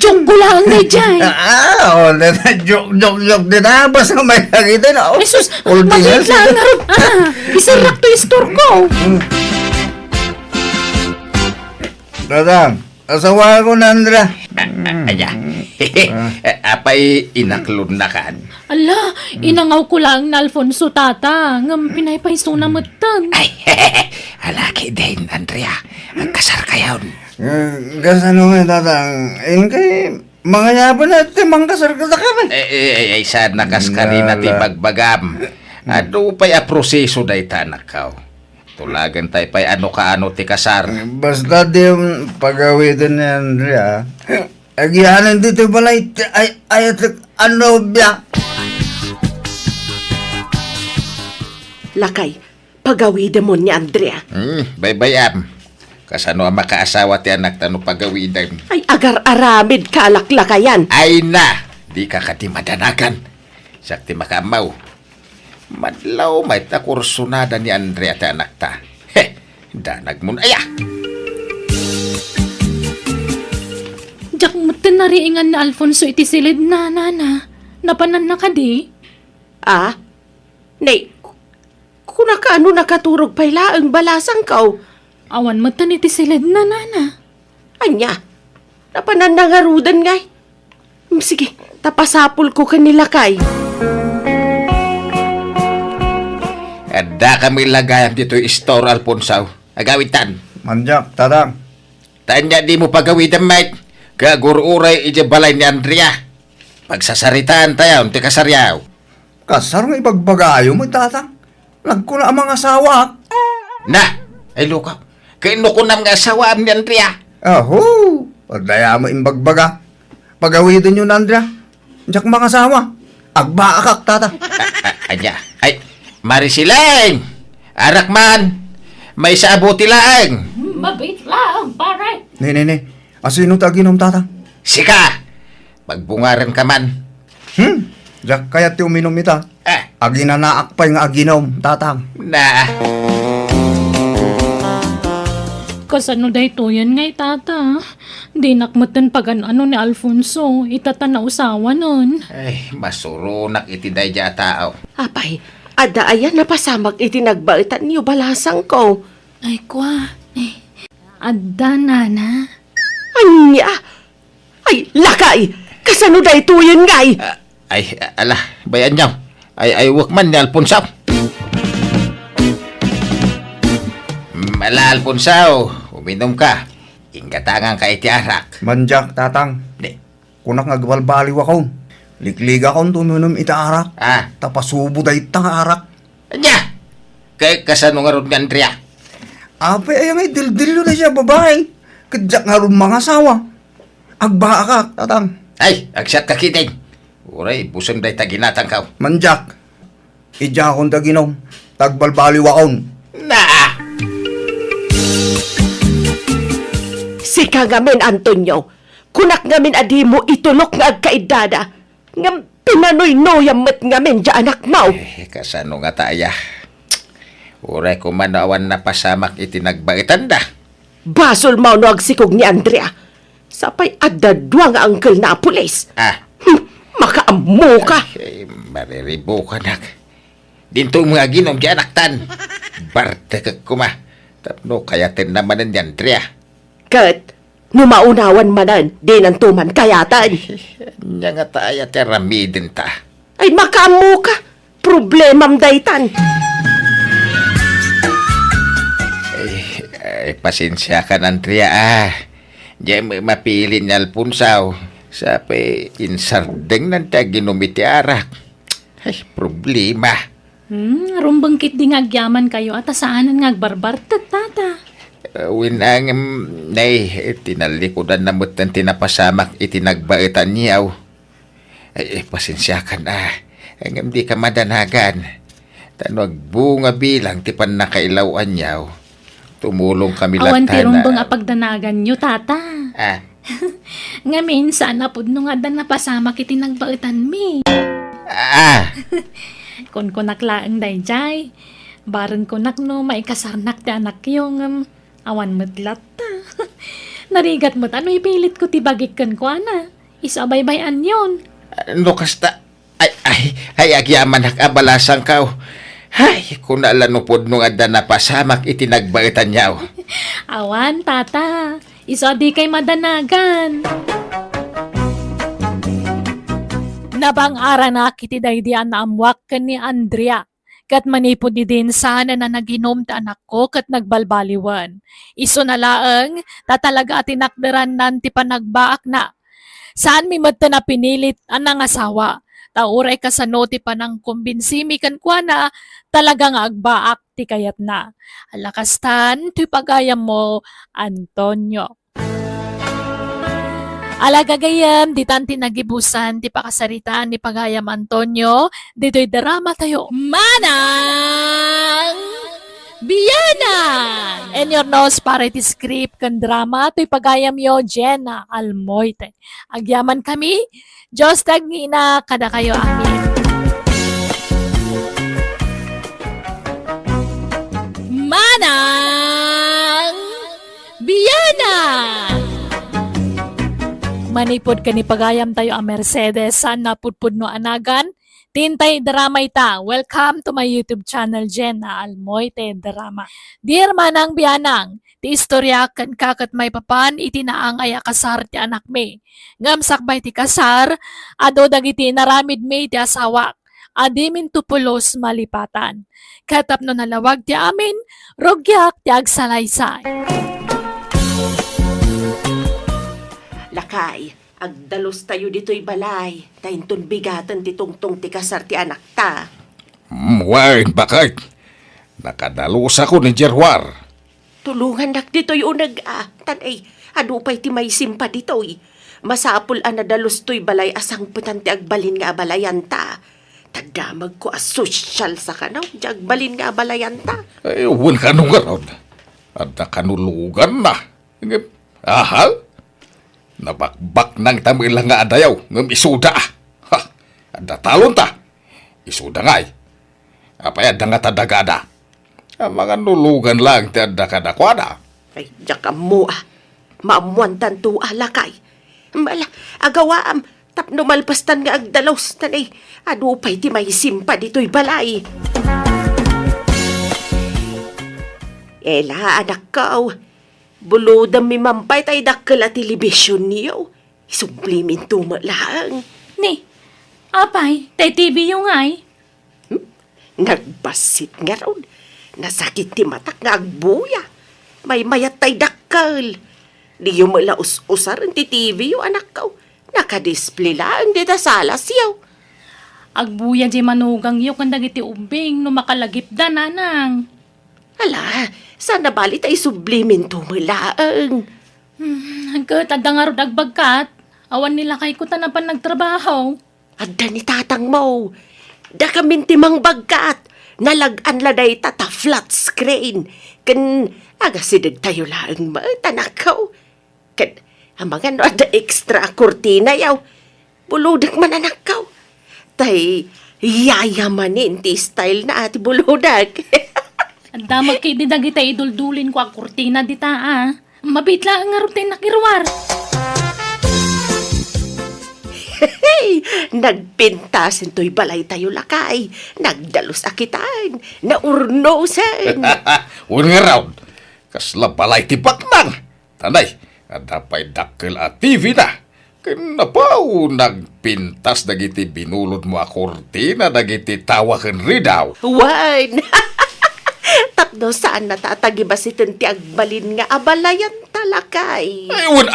C: joke ko lang na dyan.
E: Joke din na. Basta may nakita na.
C: Jesus, maliit lang na ron. Isarak to yung store ko.
E: Dadang, asawa ko na, Andra.
G: Aya. Apay inaklon na kan.
C: Ala, inangaw ko lang na Alfonso tata. Ngam pinaypaiso na matan.
G: Ay, alaki din, Andrea. Ang kasar kayon.
E: Kasano nga, Dadang? Kay mga yaban at timang kasar ka kami.
G: Ay, sad nakaskari na ti bagbagam. Ano pa'y a proseso na itanak ka. Tulagan tayo pa'y ano ka ano ti kasar.
E: Basta di yung pagawitin ni Andrea. Agyanan dito balay ayat ano biya.
H: Lakay, pagawid mo ni Andrea.
G: Baybayam. Kasano ang makaasawa ti anak tano pagawidan.
H: Ay, agar-aramid kalaklakayan.
G: Ay na! Di ka kati madanagan. Sakti makamaw. Madlaw may takursunada ni Andrea ti anak ta. Danag mo na. Aya!
C: Diyak mo tinariingan na Alfonso iti silid na nana. Napanan na ka di?
H: Nay, kuna ka ano nakaturog pala ang balasang kaw.
C: Awan mo tan iti silid na nana.
H: Anya, napanan na nga rudan ngay. Sige, tapasapol ko kanila kay.
G: Ada kami lagayan dito store Alfonso. Agawitan.
E: Manjak, Dadang.
G: Tanya di mo pagawidan mate. Kagururay ija balay ni Andrea. pagsasaritaan tayo, ti kasaryaw.
E: Kasar nga ipagbagayo mo, tatang. Nagkuna ang mga asawa.
G: Na, ay luka, kaino ko nam nga asawa ni Andrea.
E: Aho, pagdaya mo imbagbaga. Pagawidin yun, Andrea. Diyak mga asawa. Agbaakak, tata.
G: Anya, ay, Marisileng, arak man, may saabuti laeng.
C: Mabait lang, pare.
E: Ne. Asino taginom, tata?
G: Sika, magbungaran ka man.
E: Diyak kaya ti uminom ita. Aginanaak pa yung aginom, tatang.
G: Na,
C: Kasano dahi to yan ngay, tata. Di nakmatan pag ano ni Alfonso. Itata na usawa nun.
G: ay, masurunak iti day dya tao.
H: Apay, ada ayan napasamag itinagbaitan niyo balasang ko.
C: Ay, kwa. Adda, nana.
H: Anya! Ay, lakay! Kasano da ito yun, ngay?
G: Ay, ala, bayan niyo. Ay, wak man ni Alfonso. Mala, Alfonso, uminom ka. Ingkatangan ka iti arak.
E: Manjak, tatang.
G: Di.
E: Kunak nagbalbaliw ako. Liklig ako tuminom ita arak. Tapasubo da itang arak.
G: Anya, kay kasano nga ron ni Andrea.
E: Ape, ay may dildilo na siya, babae. Kadyak nga ron mga asawa. Agbaakak, tatang.
G: Ay, agsat ka kiting. Uray, busong day taginatang ka.
E: Manjak. Idya akong taginom. Tagbalbaliw ako.
G: Na!
H: Sika ngamin, Antonio. Kunak ngamin adi mo itulok nga agkaidada. Ngam pinanoy-noyam met ngamin dya anak mo.
G: Kasano nga taya. Uray ko manawan na pasamak itinagbaitan da.
H: Basol mo no agsikog ni Andrea. Sapay adadwa nga angkel na pulis. Makaammo ka.
G: Ay, mariribo ka nak. Dito mga ginom di anaktan. Barte ka kuma. Tapno kayatin naman ni Andrea.
H: Kat, numaunawan manan, di nang tuman kayatan.
G: Nya nga taya teramidin ta.
H: Ay makaammo ka. Problemam daytan.
G: Ay, pasensya ka Andrea Diyan mapili ni Alfonso. Sabi, insardeng nanta ginumiti arak. Ay, problema.
C: Aron bangkit di ngagyaman kayo at asaanan ngagbarbar tata.
G: Winang nay tinalikodan na mo't ng tinapasamak itinagbaitan niyaw. Ay, pasensya ka na. Ang hindi ka madanagan. Tanwag bunga bilang tipan na kailawan niyaw. Tumulong kami
C: Awan
G: latan
C: tirong bang apagdanagan nyo, tata. Ngamin, sana po nung nga napasama kiti nagbaitan mi. Kon naklaang dayjay. Baron konak no, maikasarnak ti anak yung awan matlat ta. Narigat mo't ano ipilit ko ti bagikan ko ana. Isabaybayan yon.
G: Ano kasta? Ay, agyaman nakabalasang kao. Ay, kung naalanupod nung ada na pasamak itinagbaitan niyaw.
C: Awan, tata. Isa di kay madanagan.
A: Nabang-ara na kiti daydian na amwak ken ni Andrea. Kat manipod di din sana na naginom ta anak ko kat nagbalbaliwan. Iso na laeng, tatalaga atinakderan nan ti panagbaak na. Saan mi madta na pinilit anang asawa? Tauray ka sa noti pa ng kumbinsimi kan kwa na talagang agbaak ti kayat na. Alakastan, ti pagayam mo, Antonio. Alagagayam, di tanti nagibusan, ti pakasaritaan ni pagayam Antonio, dito'y drama tayo. Manang Biyanan! And your nose para iti script kan drama, to'y pagayam yo, Jenna Almoite. Agyaman kami, Diyos tagngina kada kayo amin. Manang Biyanan! Manipod ka ni pagayam tayo a Mercedes san napudpud no anagan. Tintay drama ita. Welcome to my YouTube channel, Jenna Almoite Drama. Dear Manang Biyanang, ti istorya kan kakat may papan iti naang aya kasar ti anak me. Ngam sakbay ti kasar, ado dagiti naramid me ti asawak. Adi min tupulos malipatan. Katap no nalawag ti amin, rogyak ti agsalaysay.
H: Lakay, Agdalos tayo dito'y balay. Tainton bigatan ti tungtong ti kasar ti anak ta.
G: Wain, bakit? Nakadalos ako ni Jerwar.
H: Tulungan nak dito'y unag Tanay, adu pa'y ti may simpa dito'y. Masapul dalos to'y balay asang putan ti agbalin nga abalayan ta. Tagdamag ko sosyal sa kanaw, ti agbalin nga abalayan ta.
G: Ay, uwan ka nung ganon. At nakanulugan na. Aha? Nabakbak ng tamila nga adayaw, ngam isuda. Ha? Ada talon ta. Isuda nga'y. Apay ada nga tadagada. Ang mga nulugan lang ti ada kadakwada.
H: Ay, diyak mo Maamuan tanto alakay. Mala, agawaam. Tapno malpastan nga agdalos. Tanay, adu pa'y ti may simpa dito'y balay. Ela, anak kao. Buludang mi mampay tay dakkel a telebisyon niyo. Isumplimento mo lang.
C: Ni, apay, tay TV yung ay.
H: Nagbasit nga ron. Nasakit ti matak nga agbuya. May mayat tay dakkel. Di yung malaus-usar ti TV yung anak ko. Nakadisplay lang di ta salas yaw.
C: Agbuya di manugang yung kandag iti ubing no makalagip da nanang.
H: Ala, sana bali tay sublimento mo lang.
C: Hanggat adda nga ro dagbagkat. Awan nila kay kuta na pa nagtrabaho.
H: Adda ni tatang mo. Da kamin timang bagkat. Nalagan la day tata flat screen. Kan agasidag tayo lang tanakaw. Kan ang mga no ada extra kurtina yaw. Buludag man anakaw. Tay yayamanin ti style na ati buludag.
C: Adda magkididag ita iduldulin ko ang kurtina dita Mabitla ang nga rutin nakirwar.
H: Hey, nagpintasin to'y balay tayo lakay. Nagdalos akitan. Naurnosan.
G: Uwan nga raw. Kasla balay tipak nang. Tanay, adapay dakkel at TV na. Kanapaw, nagpintas dagiti binulod mo a kortina dagiti tawakan ridaw.
H: Wan. Tapno saan natatagibasitin ti agbalin nga abalayan talakay.
G: Ay, uwan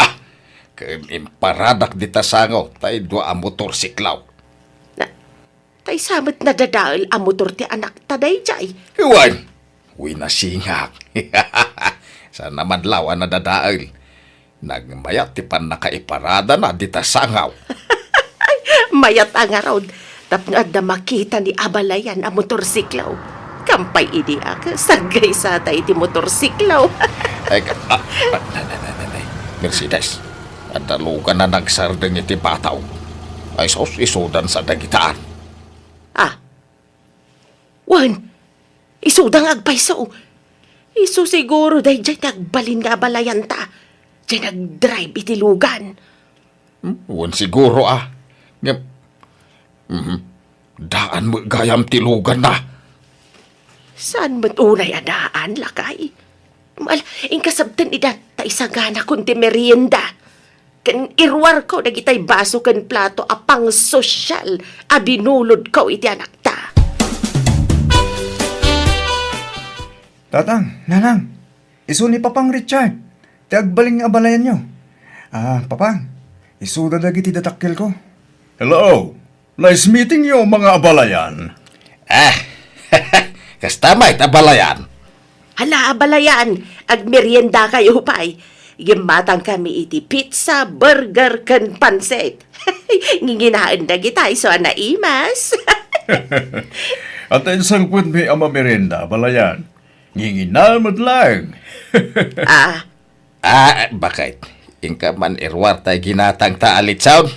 G: Kan imparadak di tasangaw, tay dua a motorsiklaw.
H: Tay samet na dadaal ang motor ti anak taday jay.
G: Iwan, uwi na singak. Sa naman lawan na dadaal. Nagmayat ti pan nakaiparada na di tasangaw.
H: Mayat ang araw. Tapno adda makita ni abalayan ang motorsiklaw. Kampay idi sagay sa tay ti motorsiklaw.
G: Ay, Mercedes. At dalugan na nagsardeng iti bataw. Ay sos isudan sa dagitaan.
H: Wan, isudang agpaiso. Isu siguro dahi dyan nagbalin nga balayan ta. Dyan nag-drive iti lugan.
G: Wan siguro Ngam, daan mo gayam tilugan na.
H: Saan mo't unay adaan, lakay? Ingkasabtan idan, ta isagana kunti merienda. Kan irwar ko, nagitay baso kan plato, apang sosyal, abinulod ko iti anak ta.
E: Tatang, nanang, iso ni Papang Richard. Tiagbaling nga abalayan nyo. Papang, iso dagiti datakkel ko.
B: Hello. Nice meeting you, mga abalayan.
G: Kastamay tabalayan.
H: Hala, abalayan, agmerienda kayo pa'y. Gimatang kami iti pizza, burger, kan pansit. Nginginaan na gitay, so naimas.
B: At isang put may ama merenda, abalayan. Nginginamad lang.
G: Bakit? Ingka man irwar tayo ginatang taalit sound?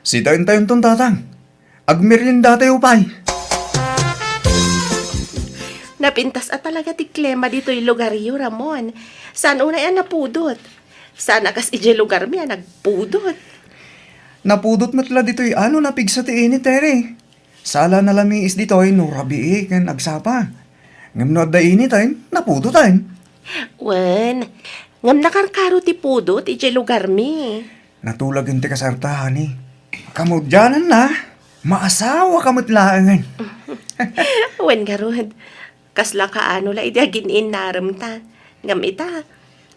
E: Si tayon-tayon ton tatang. Agmerienda tayo pay.
H: Napintas at talaga ti Klema dito'y lugaryo, Ramon. Saan una yan napudot? Sana kas ije lugar miya nagpudot.
E: Napudot matla dito'y napig sa tiinit tere. Sala na lami is dito'y no rabi kan agsapa. Ngam no adda init ay napudot ay.
H: Wen, ngam nakarkaro ti pudot ije lugar mi.
E: Natulagin ti kasartahan eh. Kamudyanan na. Maasawa kamutlaangan.
H: Wen garod. Kasla kaano la iti agin inaram ta. Ngam ita,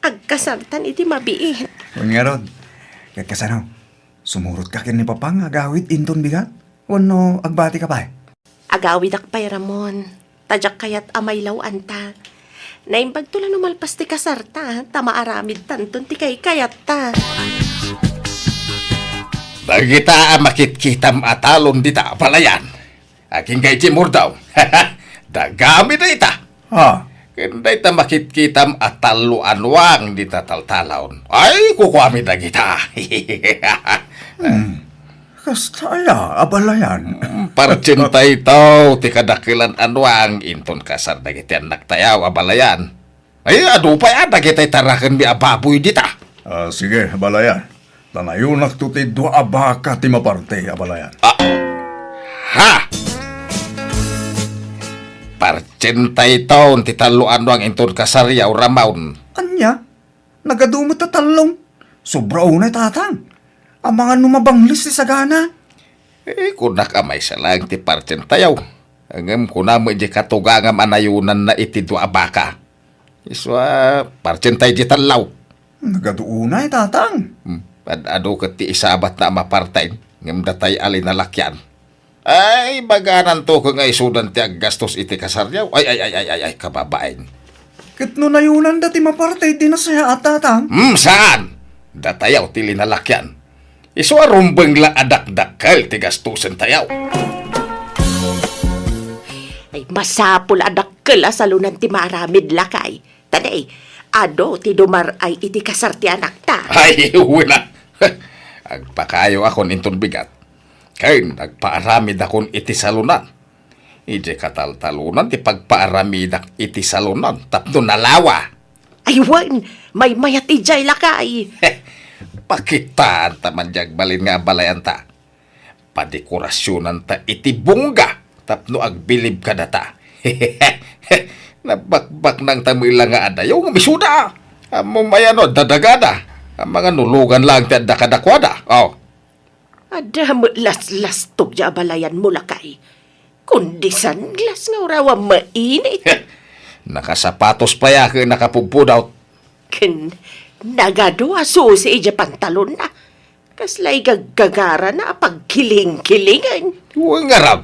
H: agkasartan iti mabiit.
E: Kung nga rod, kakasanaw, Sumurot ka kin ni Papang agawit inton bigat? Wano agbati ka pa eh?
H: Agawid ak pay Ramon. Tadyak kayat amay lawan ta. Naimbag tulang numalpas ti kasarta. Tama aramid tanton ti kay kayat ta.
G: Dagita makitkitam atalon dita palayan. Aking kay Jimur daw. Dagami na ita.
E: Ha?
G: Kenday ta makitkitam atalo anwang dita taltalon. Ay, kukwami na kita.
E: Kastaya, abalayan.
G: Parcintay ito, ti kadakilan anwang inton kasar dagiti anak tayaw abalayan. Ay, adu pa yan, dagiti tarakan mi ababoy dita.
E: Sige, abalayan. Tanayunak to ti dua abaka ti maparte, abalayan.
G: Ha! Parcintay ito, ti talo anwang inton kasar yaw ramaun.
E: Anya? Nagadumot na talong. Sobra unay tatang. Ang mga numabanglis ti sagana.
G: Kunak amay sa lang ti parcentayaw. Angam kunamo di katugangam anayunan na iti dua baka. Iswa parcentay di talaw.
E: Nagaduunay tatang.
G: Ado kat ti isabat na mapartay. Ngam datay alin na lakyan. Ay, baganan to kung ay sudan ti aggastos iti kasaryaw. Ay, kababain.
E: Kit no nayunan dati maparte, di na saya at tatang.
G: Saan? Datayaw ti linalakyan. Iswa rumbeng la adak-dakal ti gastusan tayaw.
H: Ay masapul adakkel sa lunan ti maramid lakay. Tanay, ado ti dumar ay iti kasar ti anak ta.
G: Ay, wala. Agpakayo akon inton bigat. Kaya nagpaaramid akon iti salunan. Ije kataltalunan ti pagpaaramidak iti salunan. Tapno nalawa.
H: Ay wan, may mayat ijay lakay.
G: Pakitaan taman jag balin nga balayan ta. Padekorasyonan ta iti bungga. Tapno agbilib ka data. Nabakbak ng tamilang nga adayaw nga misuda. Among mayano dadagada. Ang mga nulugan lang ti adakadakwada. Oh.
H: Ada mo las-lastog ja balayan mo lakay. Kundi sanglas nga urawa mainit.
G: Nakasapatos pa ya kaya nakapugpudaw.
H: Ken nagadwa susi ija pantalon na. Kaslay gaggagara na pagkiling-kilingan.
G: Huwag nga rab.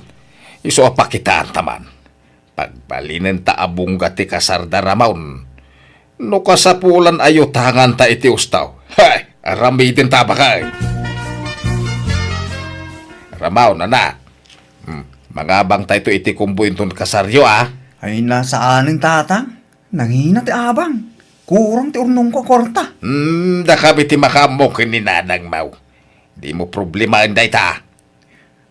G: Iso apakitaan taman. Pagbalinin ta abong ti kasarda ramaun. No kasapulan ayo tangan ta iti ustaw. Hay, aramidin ta ba kay? Ramaun, anak. Mangabang tayo iti kumbuin ton kasaryo, ah.
E: Ay nasa aning tatang. Nangina ti abang. Kurang ti urnong ko korta.
G: Dakabi ti makamok ni nanang mau. Di mo problema inday ta.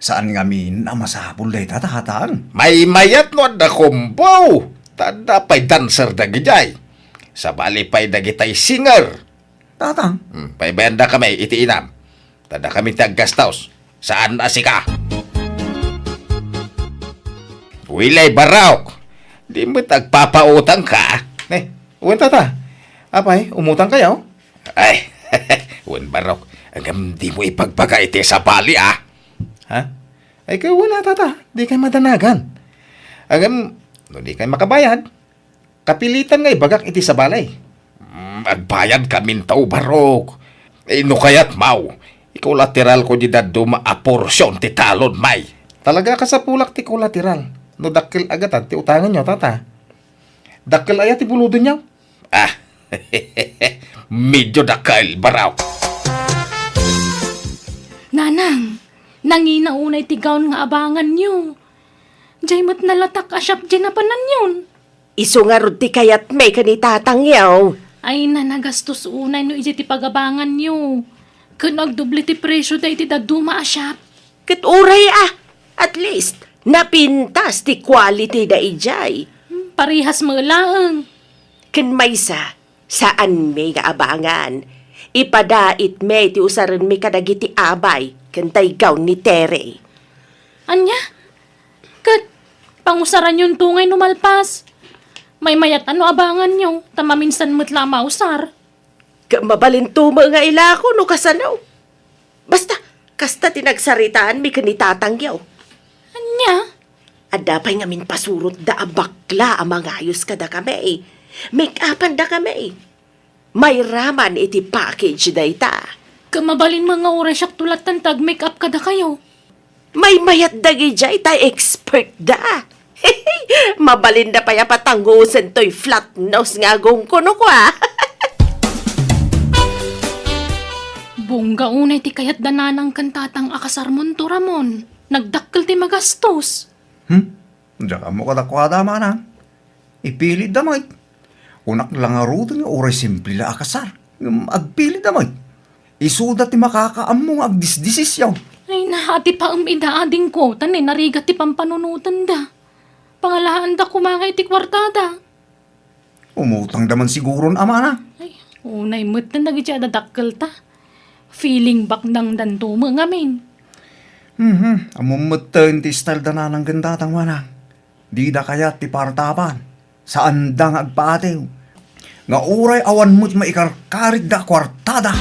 E: Saan nga min ang masapul day tatang?
G: May mayat no da kumbo. Tada pa'y dancer da gijay. Sa bali pa'y dagitay singer.
E: Tatang?
G: Pa'y benda kami iti inam. Tada kami taggastaws. Saan asika? Wilay Baraok. Di mo tagpapautang ka. Uwan tata. Apay, umutang kayo? Ay, Uwan Baraok. Hanggang di mo ipagbaga iti sa bali, ah. Ha? Ay, kayo wala tata. Di kayo madanagan. Hanggang, no, di kayo makabayad. Kapilitan ngay bagak iti sa balay. Agbayad kamin tao, Barok. No kaya't mau. Ikaw lateral ko di daduma a porsyon ti talon, may. Talaga ka sa pulak ti kolateral. No dakil agatan ti utangan nyo, tata. Dakil ayat ti buludo nyo. Medyo dakil, Baraw.
C: Nanang, nanginaunay ti gaon nga abangan nyo. Diyay mat nalatak asyap dyan na panan yun.
H: Iso nga rod ti kayat may kanitatang yaw.
C: Ay na nagastos unay no iti ti pagabangan nyo. Kung nagdubli ti presyo da iti daduma asyap.
H: Kat uray at least, napintas ti quality da ijay.
C: Parihas mo lang.
H: Ken maysa, saan may kaabangan? Ipadait may ti usaran may kadagiti abay, kantay gaw ni Tere.
C: Anya? Kat, pangusaran yung tungay numalpas. May mayat ano abangan nyo, tamaminsan mo't lang mausar.
H: Mabalintuma nga ila ko no kasanaw. Basta, kasta tinagsaritaan may kanitatangyaw.
C: Anya?
H: Adapay nga min pasurot da abakla ang mga ayos kada kami. Make upan da kami. May raman iti package da ita.
C: Kamabalin mga oras siyak tulatan tag-make up kada kayo.
H: May mayat dagi jay tay expert da. Mabalin na pa ya patanggusan to'y flat nose nga gong kuno ko ah.
C: Bongga unay ti kayat dananang kantatang akasarmon to Ramon. Nagdakkel ti magastos.
E: Diyan mo kadakwada mana. Ipilit damay. Unak lang arutin nga oray simple la akasar. Agpilit damay. Isuda ti makakaam mo agdisdisis yaw.
C: Ay nahati pa idaading ko. Tanin narigat ti pampanunutan da. Pangalahan da kumangay ti kwartada.
E: Umutang daman siguron amana.
C: Ay, unay mo't na nagitya dadakkel ta. Feeling back nang dantumo ngamin.
E: Amumatan ti style da ng gandatang manang. Di da kaya ti partapan. Saan da nga agpaatew. Nga uray awan mo't maikarkarit da kwartada.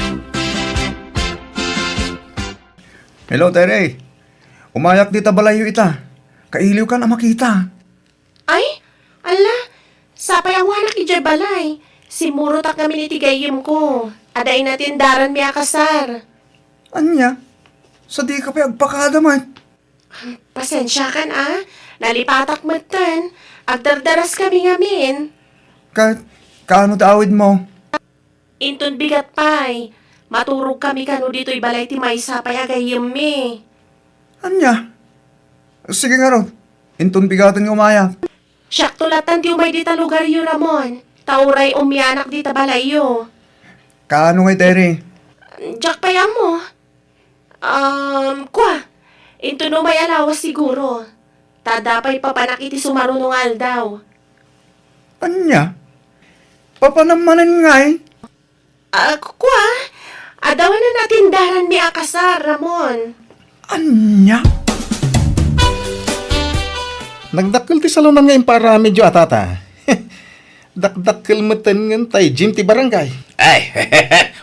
E: Hello, Tere. Umayak di tabalayo ita. Kailiw ka na makita.
H: Ay, ala, sapay ang wanak ijay balay. Simurot ak kami ni tigayim ko. Aday natin daran mi akasar.
E: Anya? Sa di ka pa agpakadaman.
H: Pasensya kan ah. Nalipatak matan. Agdardaras kami ngamin.
E: Kaano taawid mo?
H: Inton bigat pay. Maturog kami kano dito'y balay ti may sapay agayim mi.
E: Anya? Sige nga ron. Intun bigatan nga umayak.
H: Siyak tulatan ti umay dita lugar yu Ramon. Tauray umyanak dita balay yu.
E: Kaano ngay, Tere?
H: Jack paya mo. Kwa. Into no may alawas siguro. Tadapay papanakiti sumarunungal daw.
E: Anya? Papanamanan nga eh.
H: Kwa. Adawan na natin daran mi akasar, Ramon.
E: Anya?
I: Nagdakkel ti salunan nga para medyo atata. Dakdakkel meten ngan tay gym ti barangay.
G: Ay,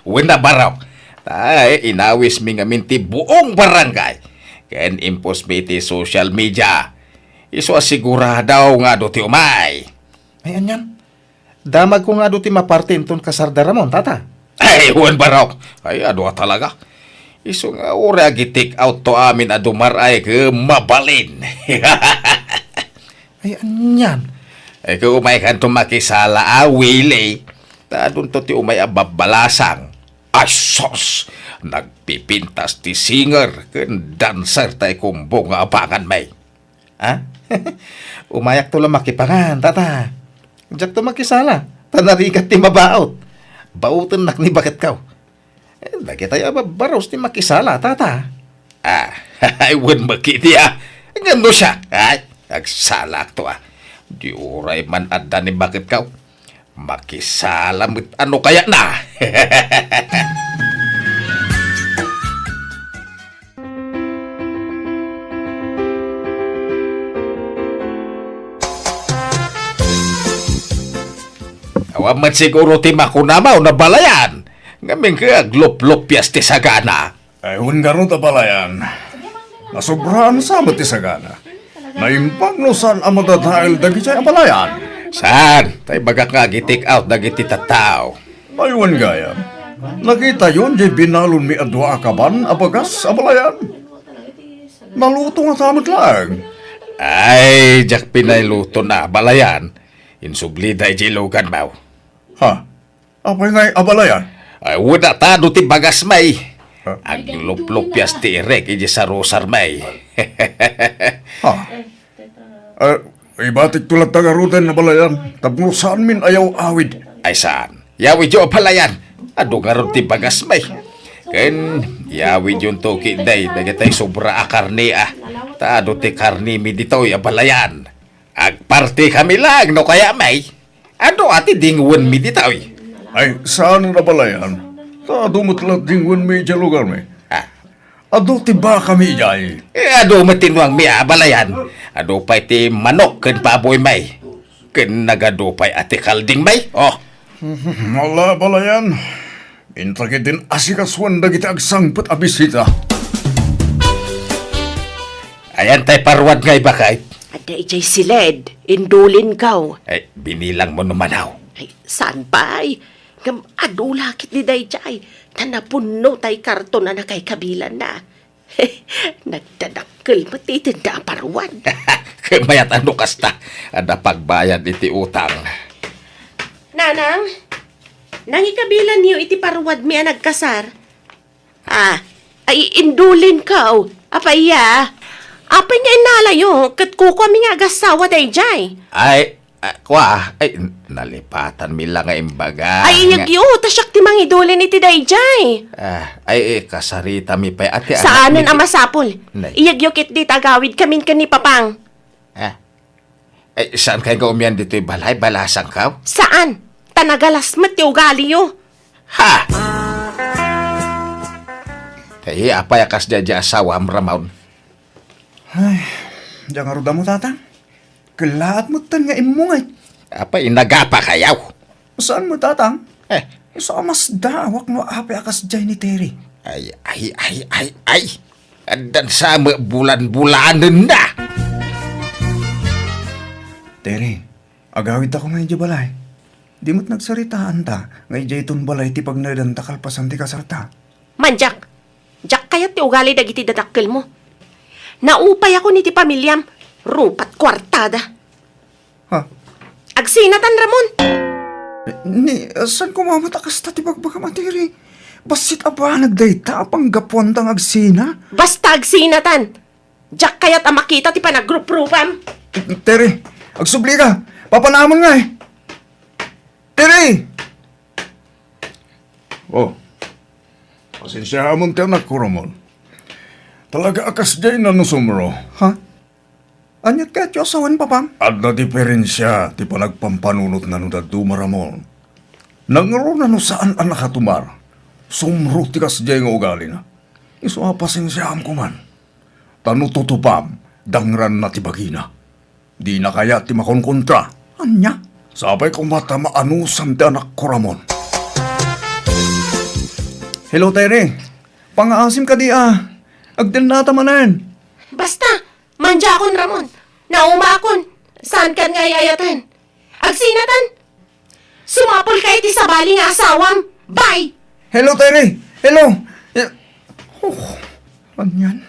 G: wala baraw. Ay, inawis mi nga minti buong barangay. Ken impos mi ti social media. Iso asiguradaw nga do ti umay.
I: Ay, anyan. Damag ko nga do ti maparte inton kasarda Ramon, tata.
G: Ay, wan baraw. Ay, ado talaga. Iso nga ora gitik out to amin adumar ay ke mabalin.
I: Ay, anyan.
G: Ay, kung umay kan tumakisala awili. Tadun to ti umay ababalasang. Asos! Nagpipintas ti singer ken dancer tay kumbo nga abangan may.
I: Ha? Umayak to lang makipangan, tata. Diyak to makisala. Tanarikat ti mabaot. Bautan nak ni bakit kaw. Dagi tayo baros ti makisala, tata.
G: Ah, ay wan makiti ah. Ngano siya? Ay, nagsalak to ah. Di uray man adda ni bakit kaw. Makisalamit ano kaya na? Awamat siguro ti makunamaw na balayan. Ngaming ka glop-lopyas ti sagana.
B: Ay, hungaron ta pala yan. Nasobrahan sa ti sagana. Naimpag no saan ang madadahil dagi siya palayan.
G: Saan? Tay bagak nga gitik out na giti tataw.
B: Aywan gaya. Nakita yun, di binalon mi adwa akaban, abagas, abalayan. Naluto nga tamat lang.
G: Ay, jak pinayluto na balayan. Insubli da ijilugan mau.
B: Ha? Apay nga'y abalayan?
G: Ay, wala tado ti bagas may.
B: Ha?
G: Aglup-lupyas ti irek iji sa rosar may.
B: Ha? Ibatik tulad tagarutan na balayan. Tapno saan min ayaw awid.
G: Ay saan? Yawi jo palayan. Ado nga ron ti bagas may. Ken, yawi yun to kiday. Dagatay sobra akarni ah. Tado ti karni mi ditoy abalayan. Agparti kami lang no kaya may. Ano ati dingwan mi ditoy?
B: Ay, saan na balayan? Ta dumutlat dingwan mi dyan lugar mi.
G: Ah,
B: Ado tiba kami ijay.
G: ado matinwang mi abalayan. Ado pa'y ti manok ken paboy may. Ken nagado pa'y ati kalding may. Oh,
B: Mala balayan. Intrakit din asikaswan da kita agsangput abisita.
G: ayan tay parwad ngay bakay.
H: Ada ijay siled. Indulin kaw.
G: Ay, binilang mo naman aw.
H: Ay, saan pa ay? Ngam adulakit ni Dayjay, na napuno tay karton na nakay kabilan na. Nagdadakkel matitinda ang parawan.
G: Mayat ano kasta, ada pagbayad iti utang.
H: Nanang, nangikabilan niyo iti parwad mi ang nagkasar. Ay indulin ka o. Apaya, apay nga inalayo, kat kuko mi nga agasawa Dayjay.
G: Ay, nalipatan mi lang nga imbaga.
H: Ay iyagyo, tasyak ti mangidulin iti Dayjay.
G: Kasarita mi pa ati.
H: Saanon ang masapol?
G: Nay.
H: Iyagyo kit di tagawid kamin ka ni Papang.
G: Saan kayo umiyan dito balay? Balasang ka?
H: Saan? Tanagalas mati ugali yo.
G: Ha! Apa yakas dia asawa amramaun?
E: Diyan nga ruda mo, tatang. Kalaat mo tan nga imungay.
G: Apa inagapa kayaw?
E: Saan mo, tatang?
G: Eh,
E: Sa mas dawak no api akas dyan ni Terry.
G: ay. Andan sama bulan-bulanan na.
E: Terry, agawid ako ngayon di balay. Di mo't nagsaritaan ta, ngay di itong balay ti pagnadan takalpasan ti kasarta.
H: Manjak, jak kayat ti ugali dagiti dadakkel mo. Naupay ako ni ti pamilyam, rupat kwartada.
E: Ha?
H: Agsinatan Ramon.
E: Saan ko mamatakas ta ti pagbagam Terry? Basit aba nagdayta apang gapuan tang agsina?
H: Basta agsinatan. Jak kayat ang makita ti panagrup-rupam.
E: Terry, agsubli ka. Papanaman nga eh. Terry!
B: Oh, pasensya mo tayo na Kuramon. Talaga akas dyan na nusumro.
E: Ha? Anyat ka tiyo asawan papang?
B: At na diferensya, ti panagpampanunot na nung dumaramon. Nangaro na no saan ang nakatumar. Sumro ti kas dyan nga ugali na. Iso pasensyahan ko man. Tanututupam, dangran na ti bagina. Di na kaya ti makonkontra.
E: Anya?
B: Sabay kong mata maanusan ti anak ko Ramon.
E: Hello, Terry. Pangaasim ka di Agdil na tamanan.
H: Basta, manjakon Ramon. Naumakon. Saan kan nga ayatan? Agsinatan. Sumapol ka iti sabali nga asawam. Bye!
E: Hello, Terry. Hello. Anyan?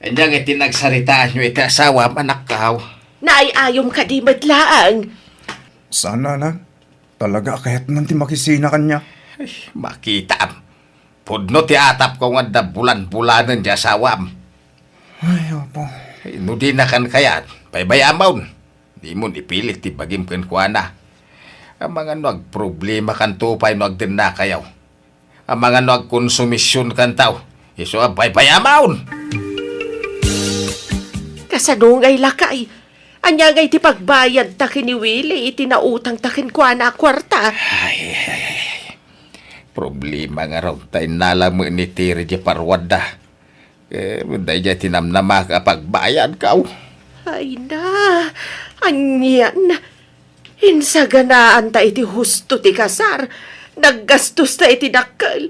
G: Anyang itinagsaritaan nyo iti asawa, anak kaw.
H: Naayayom ka di madlaang.
E: Sana na. Talaga kahit nanti makisina kanya.
G: Makita. Pudno ti atap ko nga da bulan-bulanan di asawam.
E: Ay, opo.
G: No di na kan kayat, paybayamaw. Di mo ipilit ti bagim ken kuana. Ang mga problema kan tupay din na kayaw. Ang mga konsumisyon kan tao, iso ang paybayamaw.
H: Kasanungay lakay. Anyagay ti pagbayad ta kiniwili, itinautang takin kwa na kwarta.
G: Problema nga raw tayo nalamu ni Tiri di parwada. Munday di tinamnama ka pagbayad ka.
H: Ay na, anyan. Insaganaan ta iti husto ti kasar. Naggastos ta iti dakkel.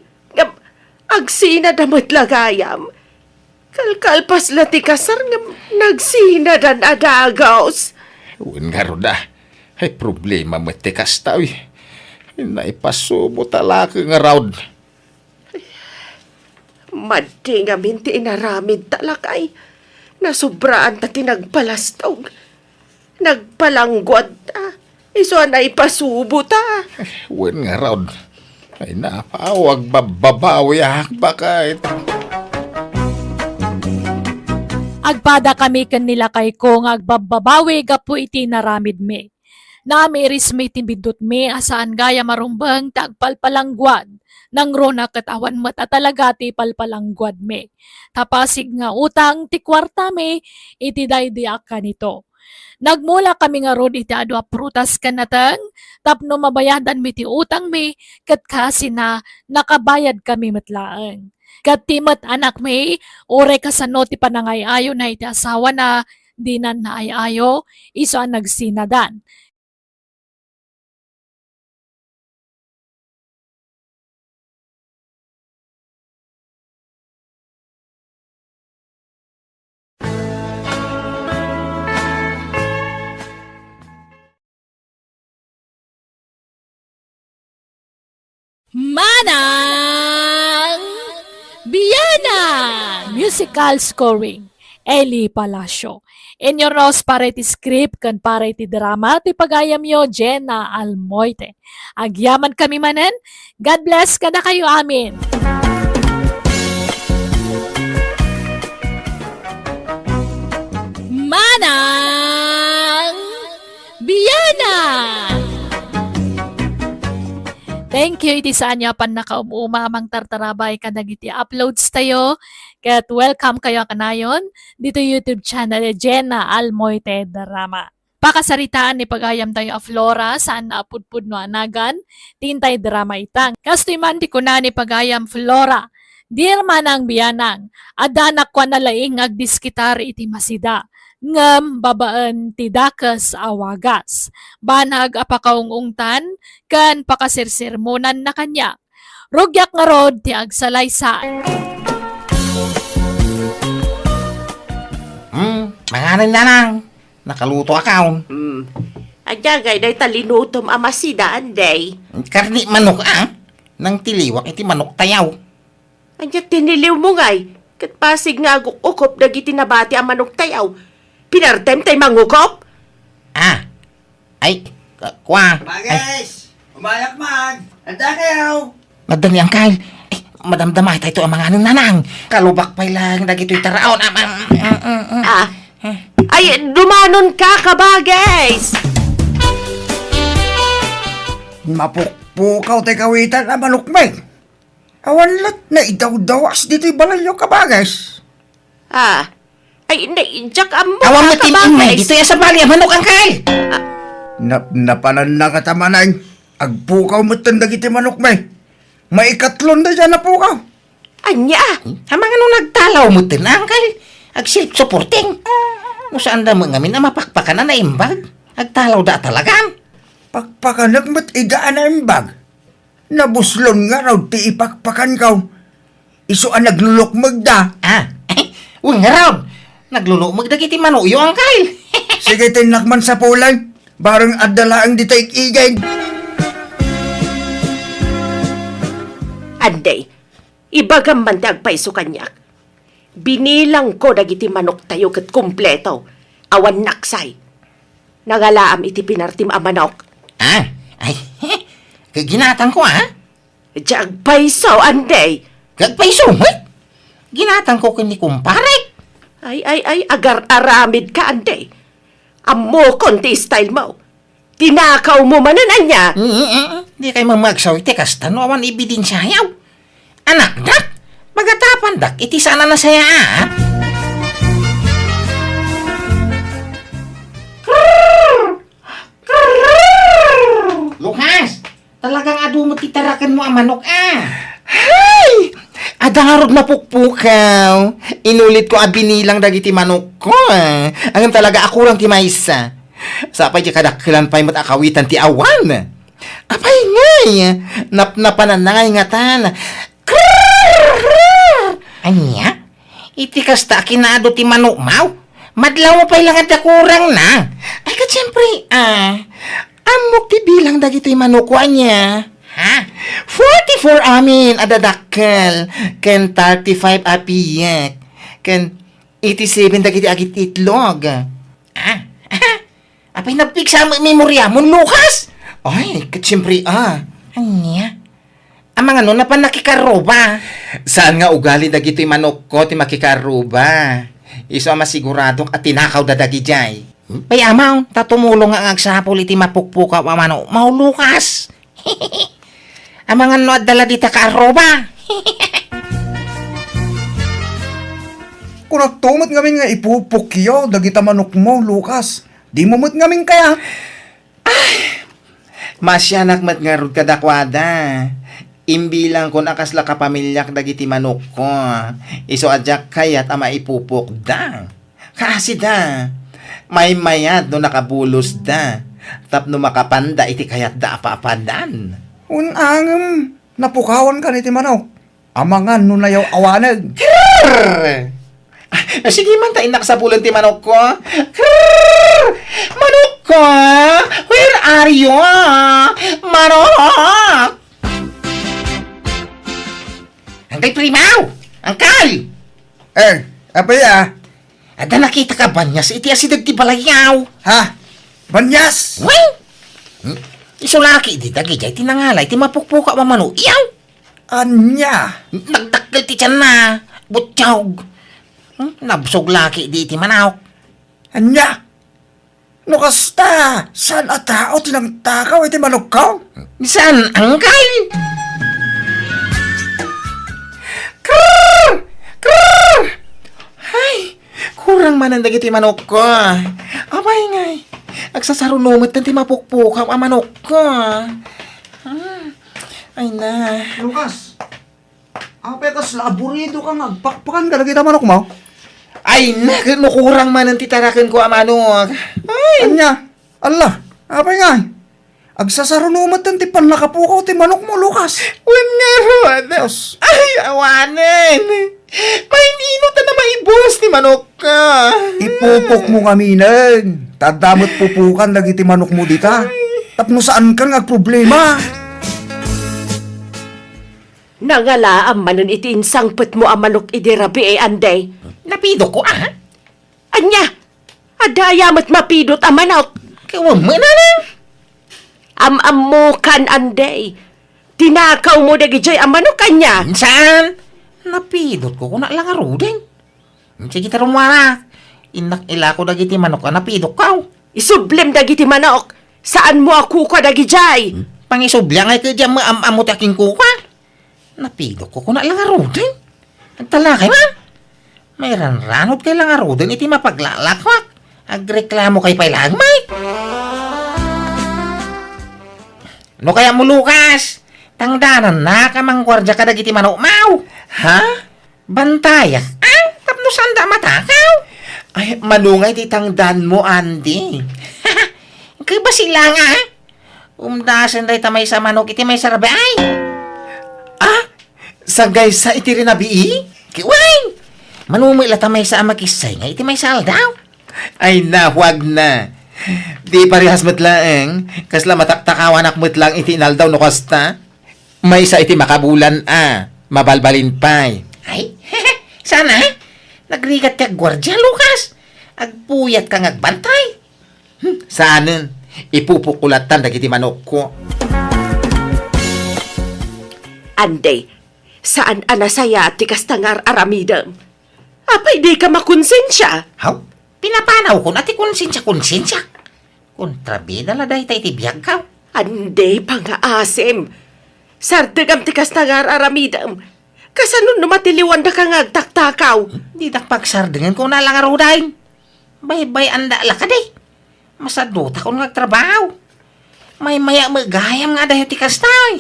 H: Agsina damot lagayam. Kalkalpas la ti kasar nga nagsina dan adagaos.
G: Uwin nga ro da. Ay problema mo ti kastaw. Naipasubo talaka nga raw.
H: Madi nga minti inaramid talakay. Nasubraan ta tinagpalastog. Nagpalanggwad ta. Iso na ipasubo ta.
G: Uwin nga raw. Ay napawag bababawi bakit.
A: Agpada kami kanila kay kong agbababawi gapu iti naramid me. Namiris may timbidot me asaan gaya marumbang tagpalpalanggwad. Nang rona katawan mata talaga ti palpalanggwad me. Tapasig nga utang ti kwarta me iti daydiak kanito. Nagmula kami nga rod iti adwa prutas kanatang tapno mabayadan mi ti utang me kat kasi na nakabayad kami matlaang. Kat timat anak me, ore kasano ti panangayayo na iti asawa na di na naayayo, iso ang nagsinadan. Manang Biyana! Musical scoring, Eli Palacio. Inyo Ross parity script kan parity drama ti pagayam yo Jenna Almoite. Agyaman kami manen, God bless kada kayo amin. Manang Biyana! Thank you iti saan niya pan nakaumamang tartarabay kadag iti uploads tayo. Kat welcome kayo kanayon dito YouTube channel Jenna Almoite Drama. Pakasaritaan ni pagayam tayo a Flora saan naapudpud no anagan tintay drama itang. Kastoy man di ko na ni pagayam Flora. Dir manang biyanang adanak kwa nalaing agdiskitar iti masida. Ngam babaan ti dakas awagas. Banag apakaungungtan kan pakasirsirmonan na kanya. Rugyak nga rod ti agsalaysan.
G: Manganan na lang. Nakaluto akaw.
H: Adyagay day talinutom amasida anday.
G: Karni manok nang tiliwak iti manok tayaw.
H: Adya tiniliw mo ngay. Kat pasig nga ukop dagiti nabati ang manok tayaw. Pinartem tay mangukop?
G: Ay, kwa.
E: Bagay! Umayak man! Handa kayo!
G: Madali ang kail. Madamdamay tayo ang mga nanang. Kalubak pa lang dagito'y taraon.
H: Ay, dumanon ka kabagays!
E: Mapukpukaw tayo kawitan na manukmay. Awanlat na idaw-dawas dito'y balalyo kabagas.
H: Ay, nainjak ang
G: Awang
H: mga
G: matimingay, dito ya sa bali, manok ang kail.
E: Napanan na katamanan. Agpukaw mo tandag iti manukmay. Maikatlon na dyan na pukaw.
H: Anya?
G: Ang mga nung nagtalaw mo ang kail. Ag self-supporting. Kung saan da mga min na mapakpakan na naimbag. Agtalaw da talagang.
E: Pakpakan mat igaan na imbag. Nabuslon nga raw ti ipakpakan kaw. Iso ang naglulok magda.
G: Uy nga raw. Nagluno magdagiti manuyo ang kail.
E: Sige tinakman sa pulay. Barang adala ang ditay igay.
H: Anday, ibagam man ti agpaiso kanyak. Binilang ko dagiti manok tayo kat kumpleto. Awan naksay. Nagalaam iti pinartim a manok.
G: Ay, kaginatan ko
H: Di agpaiso, anday.
G: Kagpaiso, ginatan ko kini kumpare.
H: Ay, agar-aramid ka, anday. Amo konti style mo. Tinakaw mo manan niya.
G: Di kayo mamagsaw iti kasta no awan ibidin sayaw. Anak dak, magatapan dak, iti sana na saya Lukas, talagang adumot titarakan mo ang manok Hay! Adarod na pukpukaw. Inulit ko abinilang dagiti manok ko Angam talaga ako lang ti maysa. Sapay di kadakkilan pa'y matakawitan ti awan. Apay ngay, napnapanan na ngay ngatan. Anya? Iti kasta kinado ti manok mau? Madlaw mo pa'y lang at kurang na. Ay kat siyempre, amok ti bilang dagito'y manok ko anya. 44 amin adadakkel. Ken 35 apiyak. Ken 87 dagiti agit itlog. Apay nagpik sa memorya mo, Lucas? Ay, katsiyempre, Anya? Ang mga nun na pa nakikaroba. Saan nga ugali dagito'y manok ko ti makikaroba? Iso ang masiguradong at tinakaw dadagi jay. Payamaw, tatumulong nga agsapol iti mapukpukaw ang manok. Mau, Lucas! Ang mga no at dala dita kaaroba.
E: Kung nagtumot ngamin nga ipupukyo, dagita manok mo, Lucas. Di mo mo't ngamin kaya.
G: Masyanak mat nga rod kadakwada. Imbilang ko nakasla kapamilyak dagiti manok ko. Iso adyak kayat ama ipupok da. Kasi da. May mayad no nakabulos da. Tapno makapanda iti kayat da apa-apadan.
E: Unangam, napukawan ka ni ti manok. Amangan no nayaw awanag.
G: Sige man tayo nakasapulan ti manok ko. Manok ko! Where are you? Manok!
E: Apa ya?
G: Ada nakita ka ba niya? Iti asidag ti balayaw.
E: Ha? Banyas!
G: Weng! Isulaki di dagi jay tinangalay ti mapukpuka mamano. Iyaw!
E: Anya?
G: Nagdakkel ti tiyan na. Butyaw. Nabsog laki di ti manawk.
E: Anya? No kasta, saan a tao tinangtakaw iti manok ka?
G: Saan angkay? Krrr! Krrr! Ay, kurang man ang dagiti manok ko. Abay ngay, agsasarunumit ng ti mapukpukaw ang manok ko. Ay na.
E: Lucas, apa kas laburido ka ngagpakpakan ka kita manok mo?
G: Ay na, kurang man ang titarakan ko ang manok. Ay,
E: Anya? Allah, apa nga? Agsasarunumat ng tipan nakapukaw ti manok mo, Lucas.
G: wan nga ron.
E: Yes.
G: Ay, awanin. May ninot na maibos ni manok ka.
E: Ipupok mo ngaminan. Tadamot pupukan lagi ti manok mo dita. Tapno saan ka nga problema?
H: Nangala ang manon iti insangpet mo ang manok idirabi anday.
G: Napido ko
H: Anya, adayamat mapidot ang manok.
G: Kawan mo na lang.
H: Am-amukan anday. Tinakaw mo dagi jay ang manok kanya.
G: Saan? Napidot ko na lang arudin. Sige tarumara. Inak ila ko dagiti manok ka napidot ka.
H: Isublem dagi ti manok. Saan mo ako ka dagi jay?
G: Pangisublang ay kadya maamamot aking kuka. Napidot ko na lang arudin. Ang talakay man. May ranranod kay lang arudin iti mapaglalakwak. Agreklamo kay pailagmay. No kaya mo Lucas? Tangdanan na ka mang gwardya ka dagiti manok mau. Ha? Bantaya? Tapno sanda matakaw? Ay, manungay ti tangdan mo, Andy. Kaya ba sila nga? Umdasan day tamay sa manok iti may sarabe ay.
I: Sagay sa iti rin nabii?
G: Kiway! Manumay la tamay sa amakisay nga iti may saldaw.
I: Ay na, huwag na. Di parehas matlaeng, kasla mataktakawan akmet lang iti inaldaw no kasta. May sa iti makabulan mabalbalin pay.
G: Ay, sana nagrigat ka gwardya, Lucas. Agpuyat ka ngagbantay.
I: Saanen, ipupukulatan dagiti manok ko.
H: Anday, saan anasaya at tikas tangar aramidam? Apay di ka makonsensya.
G: Haw, pinapanaw ko na ti konsensya. Kontrabida la day ti biyag ka.
H: Anday pangaasim. Sardagam tikas tangar aramidam. Kasanun numatiliwan da ka ngagtaktakaw.
G: Di pagsardingan ko na lang aruday. Bay anda la ka day. Masadota ko nagtrabaho. May maya magayam nga dayo ti kastay.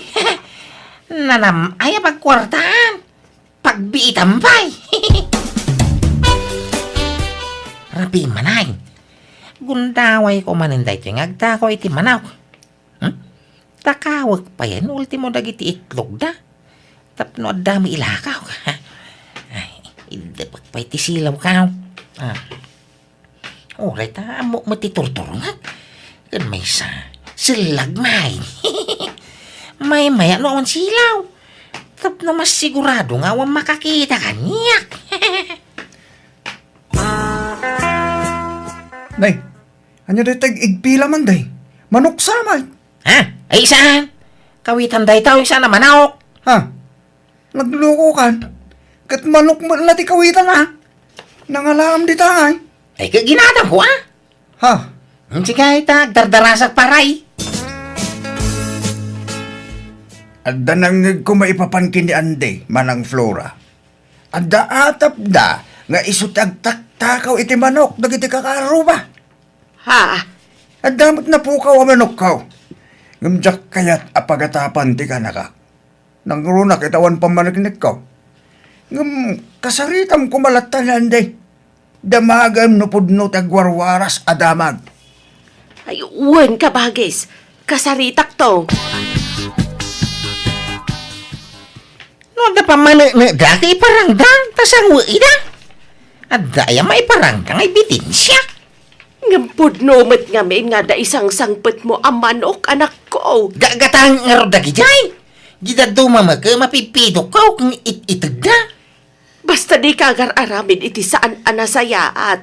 G: Nanam ay pagkwartaan. Pagbiitambay. Rabi manay. Gundaway ko maninday ti ngagta ko iti manaw. Takawag pa yan. Ultimo dagiti itlog da. Tapno at dami ilakaw. Ay, hindi pagpay ti silaw ka. Oray ta, mo matiturturungat. Kan may sa silagmay. May maya noon silaw. Tapno mas sigurado nga wang makakita kanya.
E: Nay, anya day tag-igpila man day. Manok samay.
G: Ha? Ay saan? Kawitan day tao isa na manawak.
E: Ha? Nagloko kan. Kat manok mo na ti kawitan Nangalam di tayo.
G: Ay kaginatan ko
E: Ha?
G: Sige ta, dardarasak paray.
E: Adda nang ko maipapankin ni Ande, manang Flora. Adda atap da, nga isutag taktakaw iti manok, dagiti kakaruba.
H: Ha?
E: Adamot na pukaw ang manok kaw. Ngamjak kayat apagatapan ti kanaka. Nang runak itawan pamanakinik ko. Ngam kasaritam kumalatan ni Ande. Damagam no pudno tagwarwaras adamag.
H: Ay, uwan ka bagis. Kasaritak to.
G: No, da pa man daki parangdang, tasang ida. At daya may parangdang ay bitin siya.
H: Ngampod nomet nga may nga da isang sangpet mo ang manok, anak ko.
G: Gagatang nga ro dagi jay. Gida dumama ka, mapipido ka kung itagda.
H: Basta di ka agar-aramin iti saan anasayaat.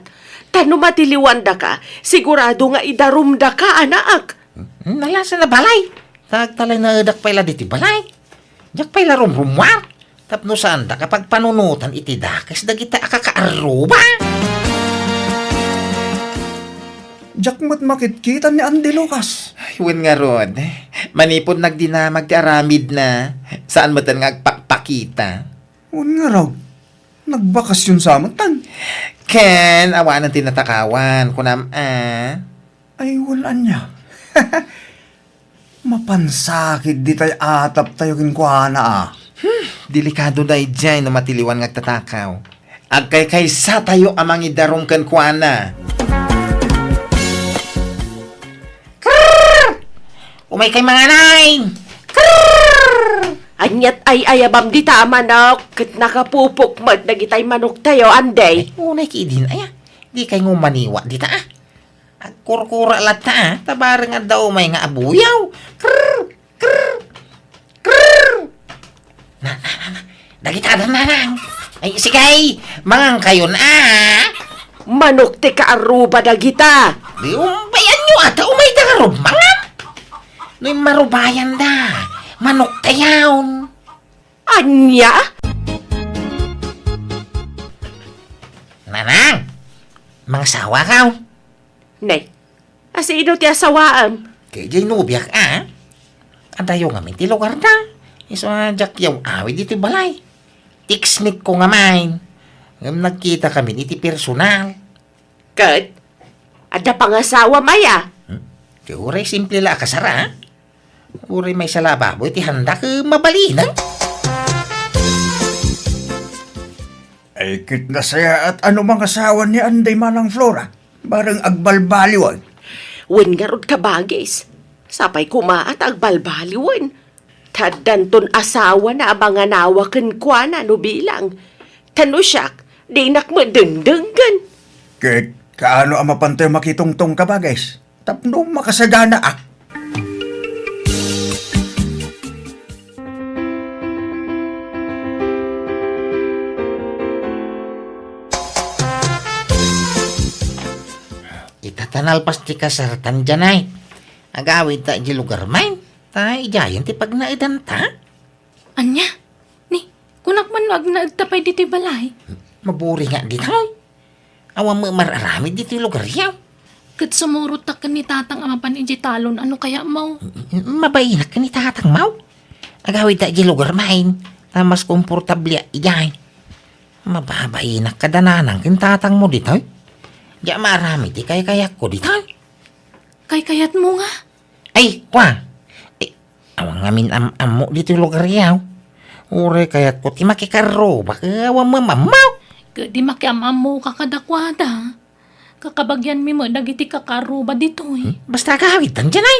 H: Tano matiliwanda ka, sigurado nga idarumda ka, anak.
G: Nalasa na balay. Tagtalay na edak pala diti balay. Jak pala rumrumwar. Tapno saan da kapag panunutan iti dakas dagita akakaaruba.
E: Jack mo't makitkitan ni Andy Lucas.
I: Iwan nga ron. Manipod nagdinamag ti aramid na. Saan mo tan nga agpakpakita?
E: Un nga raw. Nagbakasyon sa amatan.
I: Ken, awa ng tinatakawan. Kunam,
E: Ay, wala niya. Mapansakit di tayo atap tayo kinkuhana
I: Delikado na dyan no matiliwan nga tatakaw. Agkay kaysa tayo amang idarong kan kuana. Umay kay mga nay!
H: Anyat ay ayabam di tama na kat nakapupok mat nagitay manok tayo, anday.
I: Unay kidin ay di kay ngumaniwa di ta Agkurkura lat ta tabarang nga daw may nga abuyaw. Krrr! Krrr! Krrr! Na. Dagita na. Ay sigay, mangang kayo na.
H: Manok ti kaaruba na gita.
I: Di umbayan nyo ata umay dagarod mga. No'y marubayan da. Manok tayawn.
H: Anya?
I: Nanang, mga sawa ka.
H: Nay, asino ti asawaan?
I: Kaya jay nubiyak Adayo nga may ti lugar na. Iso nga jak yaw awid dito balay. Tiksmit ko nga main. Ngam nagkita kami iti personal.
H: Kat, ada pangasawa maya.
I: Ti uray simple la kasara. Uray may salababo iti handa ka mabalina.
E: Ay, kit na saya at ano mga asawa ni Anday Manang Flora. Barang agbalbaliwan.
H: Wen nga rod kabagis. Sapay kumaat agbalbaliwan. Tadanton asawa na mga nawakan kwa na no bilang. Tano siyak, di nakmadengdenggan.
E: Kit, kaano ang mapantay makitungtong ka ba, guys? Tapno makasagana
I: Itatanal pas ti kasaratan dyan ay. Agawid ta di lugar main. Ta ijayan ti pag naidan ta.
C: Anya? Ni, kunak man wag na agtapay dito balay.
I: Maburi nga di tayo. Awang mo mararami dito lugar yaw.
C: Kat sumurot ta ni tatang amapan iji talon, ano kaya mo?
I: Mabainak ka ni tatang mau. Agawid ta di lugar main. Ta mas komportable ijay. Mababainak ka dananang kintatang mo dito. Di marami di kaya-kayak ko dito.
C: Kay kayat mo nga.
I: Ay, kwa. Awang amin mo dito lugar yaw. Ure kayat ko ti makikaro. Baka awang mamamaw.
C: Di makiamam mo kakadakwada. Kakabagyan mi mo dagiti kakaruba dito
I: Basta kawitan dyan ay.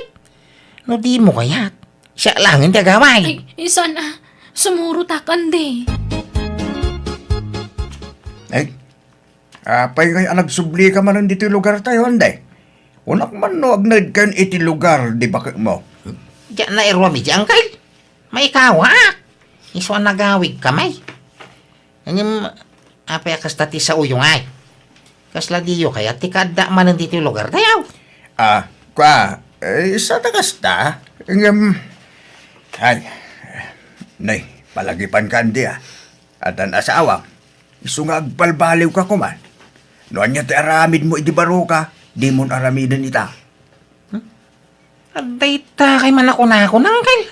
I: No di mo kayat. Siya lang ang tagaway.
C: Ay, isa na. Sumuro takan di.
E: Ay, apay kay nagsubli ka man dito lugar tayo, Anday. Unak man no agnad kan iti lugar, di ba mo?
I: Diyan na irwami di angkay. May kawa. Iswa nagawig kamay. Ngam, apay akastati sa uyong ay. Kasla diyo kaya tikada man dito lugar tayo.
E: Sa takasta, ay, nay, palagipan ka, Andy, At ang asawa, iso nga agbalbaliw ka kuman. Noon niya ti aramid mo iti baro ka, di mo aramidan ita.
I: Aday ta kay man ako na ako nang kay.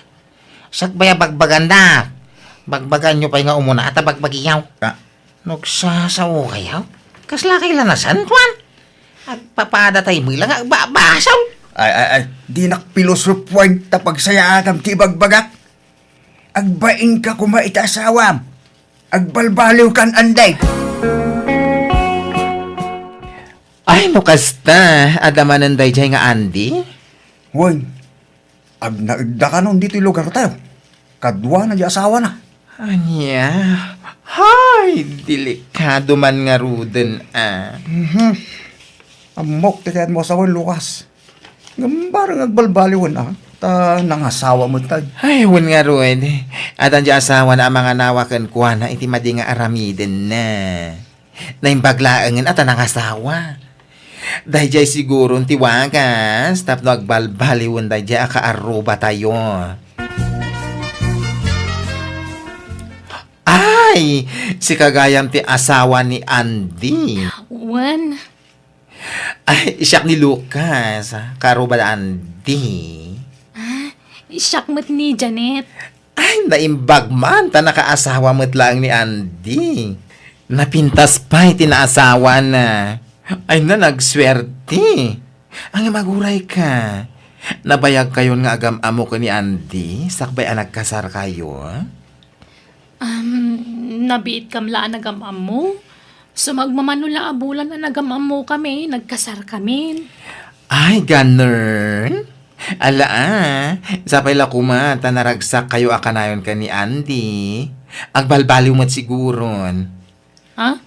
I: Sagbaya bagbaganda. Bagbagan nyo pa nga umuna at bagbagiyaw. Nagsasaw kayaw. Kasla kailan na santuan. Agpapada tayo mo lang agbabasaw.
E: Ay, di nakpilosopuan tapag saya akam ti bagbagak. Agbaing ka kuma ita asawam. Agbalbaliw kan, Anday.
I: Ay, no kasta. Adamanan day jay nga Andy.
E: Hoy, agnaigda ka nun dito lugar tayo. Kadwa na di asawa na.
I: Anya. Hay, delikado man nga ruden
E: Amok ti kayan mo asawa Lucas. Barang agbalbaliwan Ta nangasawa mo tay.
I: Ay, wan nga ron. At ang asawa na ang mga nawakan kuha na iti madi nga aramiden na. Naimbaglaangan at ang asawa. Dahil jay siguro tiwagas, tapno agbalbaliwan dahil jay akaaruba tayo. Ay, si kagayam ti asawa ni Andy.
C: Wan,
I: Ay, siyak ni Lucas. Karuba na Andy.
C: siyak mo't ni Janet.
I: Ay, naimbag man, ta nakaasawa mo't lang ni Andy. Napintas pa iti naasawa na. Ay na, nagswerte. Ang maguray ka. Nabayag kayo nga agam-amo ko ni Andy, sakbay ang nagkasar kayo.
C: Nabiit kamla nagamam mo. Sumagmamanula abulan na nagamam mo kami, nagkasar kami.
I: Ay, ganern. Ala sapay la kumata naragsak kayo akanayon ka ni Andy. Agbalbaliw mo't siguron.
C: Ha?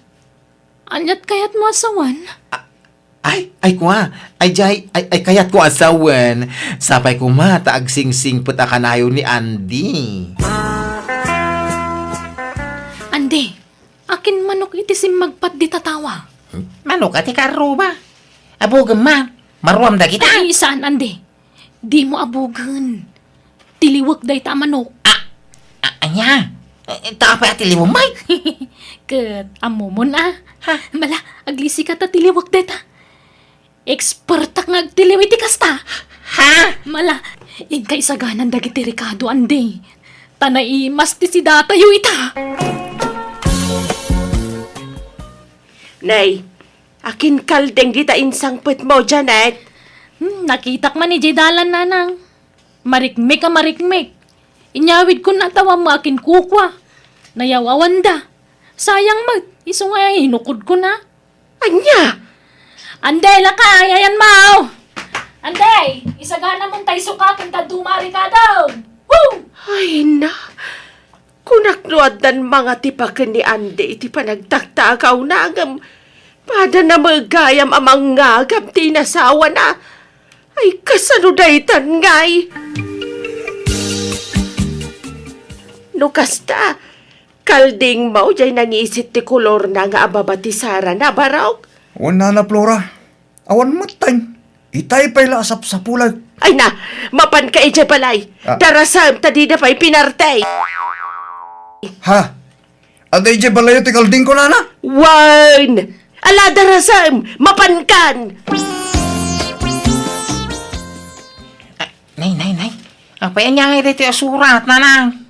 C: Anyat kayat mo asawan?
I: Ay kuha. Ay kayat ko asawan. Sapay kumata agsingsing puta kanayon ni Andy.
C: Ande, akin manok iti magpat di tatawa.
G: Manok ati karuba. Abugam ma. Maruam da kita.
C: Ay, saan ande? Di mo abugan. Tiliwag day ta manok.
G: Anya. Tapay ati limumay.
C: Kat, amo mo na. Ha? Mala, aglisi ka ta tiliwag day ta. Expertak nga agtiliw iti kasta.
G: Ha?
C: Mala, ingkay saganan dagiti Ricardo ande. Tanay mas ti si datayo ita.
H: Nay, akin kaldeng kita insangpet mo, Janet.
C: Nakitak man ni Jaydalan nanang. Marikmek ka marikmek. Inyawid ko na tawa mo akin kukwa. Nayawawan da. Sayang mag, iso nga hinukod ko na.
H: Anya?
C: Anday, lakay, ayan mau. Anday, isagana mong tayo sukatin ta dumari ka daw. Woo!
H: Ay na. Kunakluad dan mga tipakan ni Ande iti panagtaktakaw na agam. Pada na magayam amang ngagam tinasawa na. Ay kasanudaytan ngay. Nukasta, kalding mo jay nangisit ti kolor na nga ababatisara na barok.
E: Wala na Flora. Awan matay. Itay pa'y lasap sa pulag.
H: Ay na, mapan ka ijay balay. Darasam tadi na pa'y pinartay.
E: Ha? Aday je balayo ti kalding ko na.
H: Wan! Ala darasam, mapan kan.
G: Nay. Apay anya nga iti surat nanang.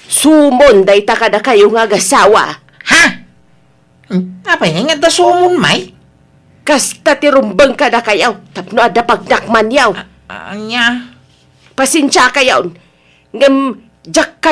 H: Sumon day ta kada kayo nga gasawa.
G: Ha? Apay nga da sumon may?
H: Kasta ti rumbang kada kayaw. Tapno ada pagnakman yaw.
G: Anya?
H: Pasensya kayaw. Ngam jak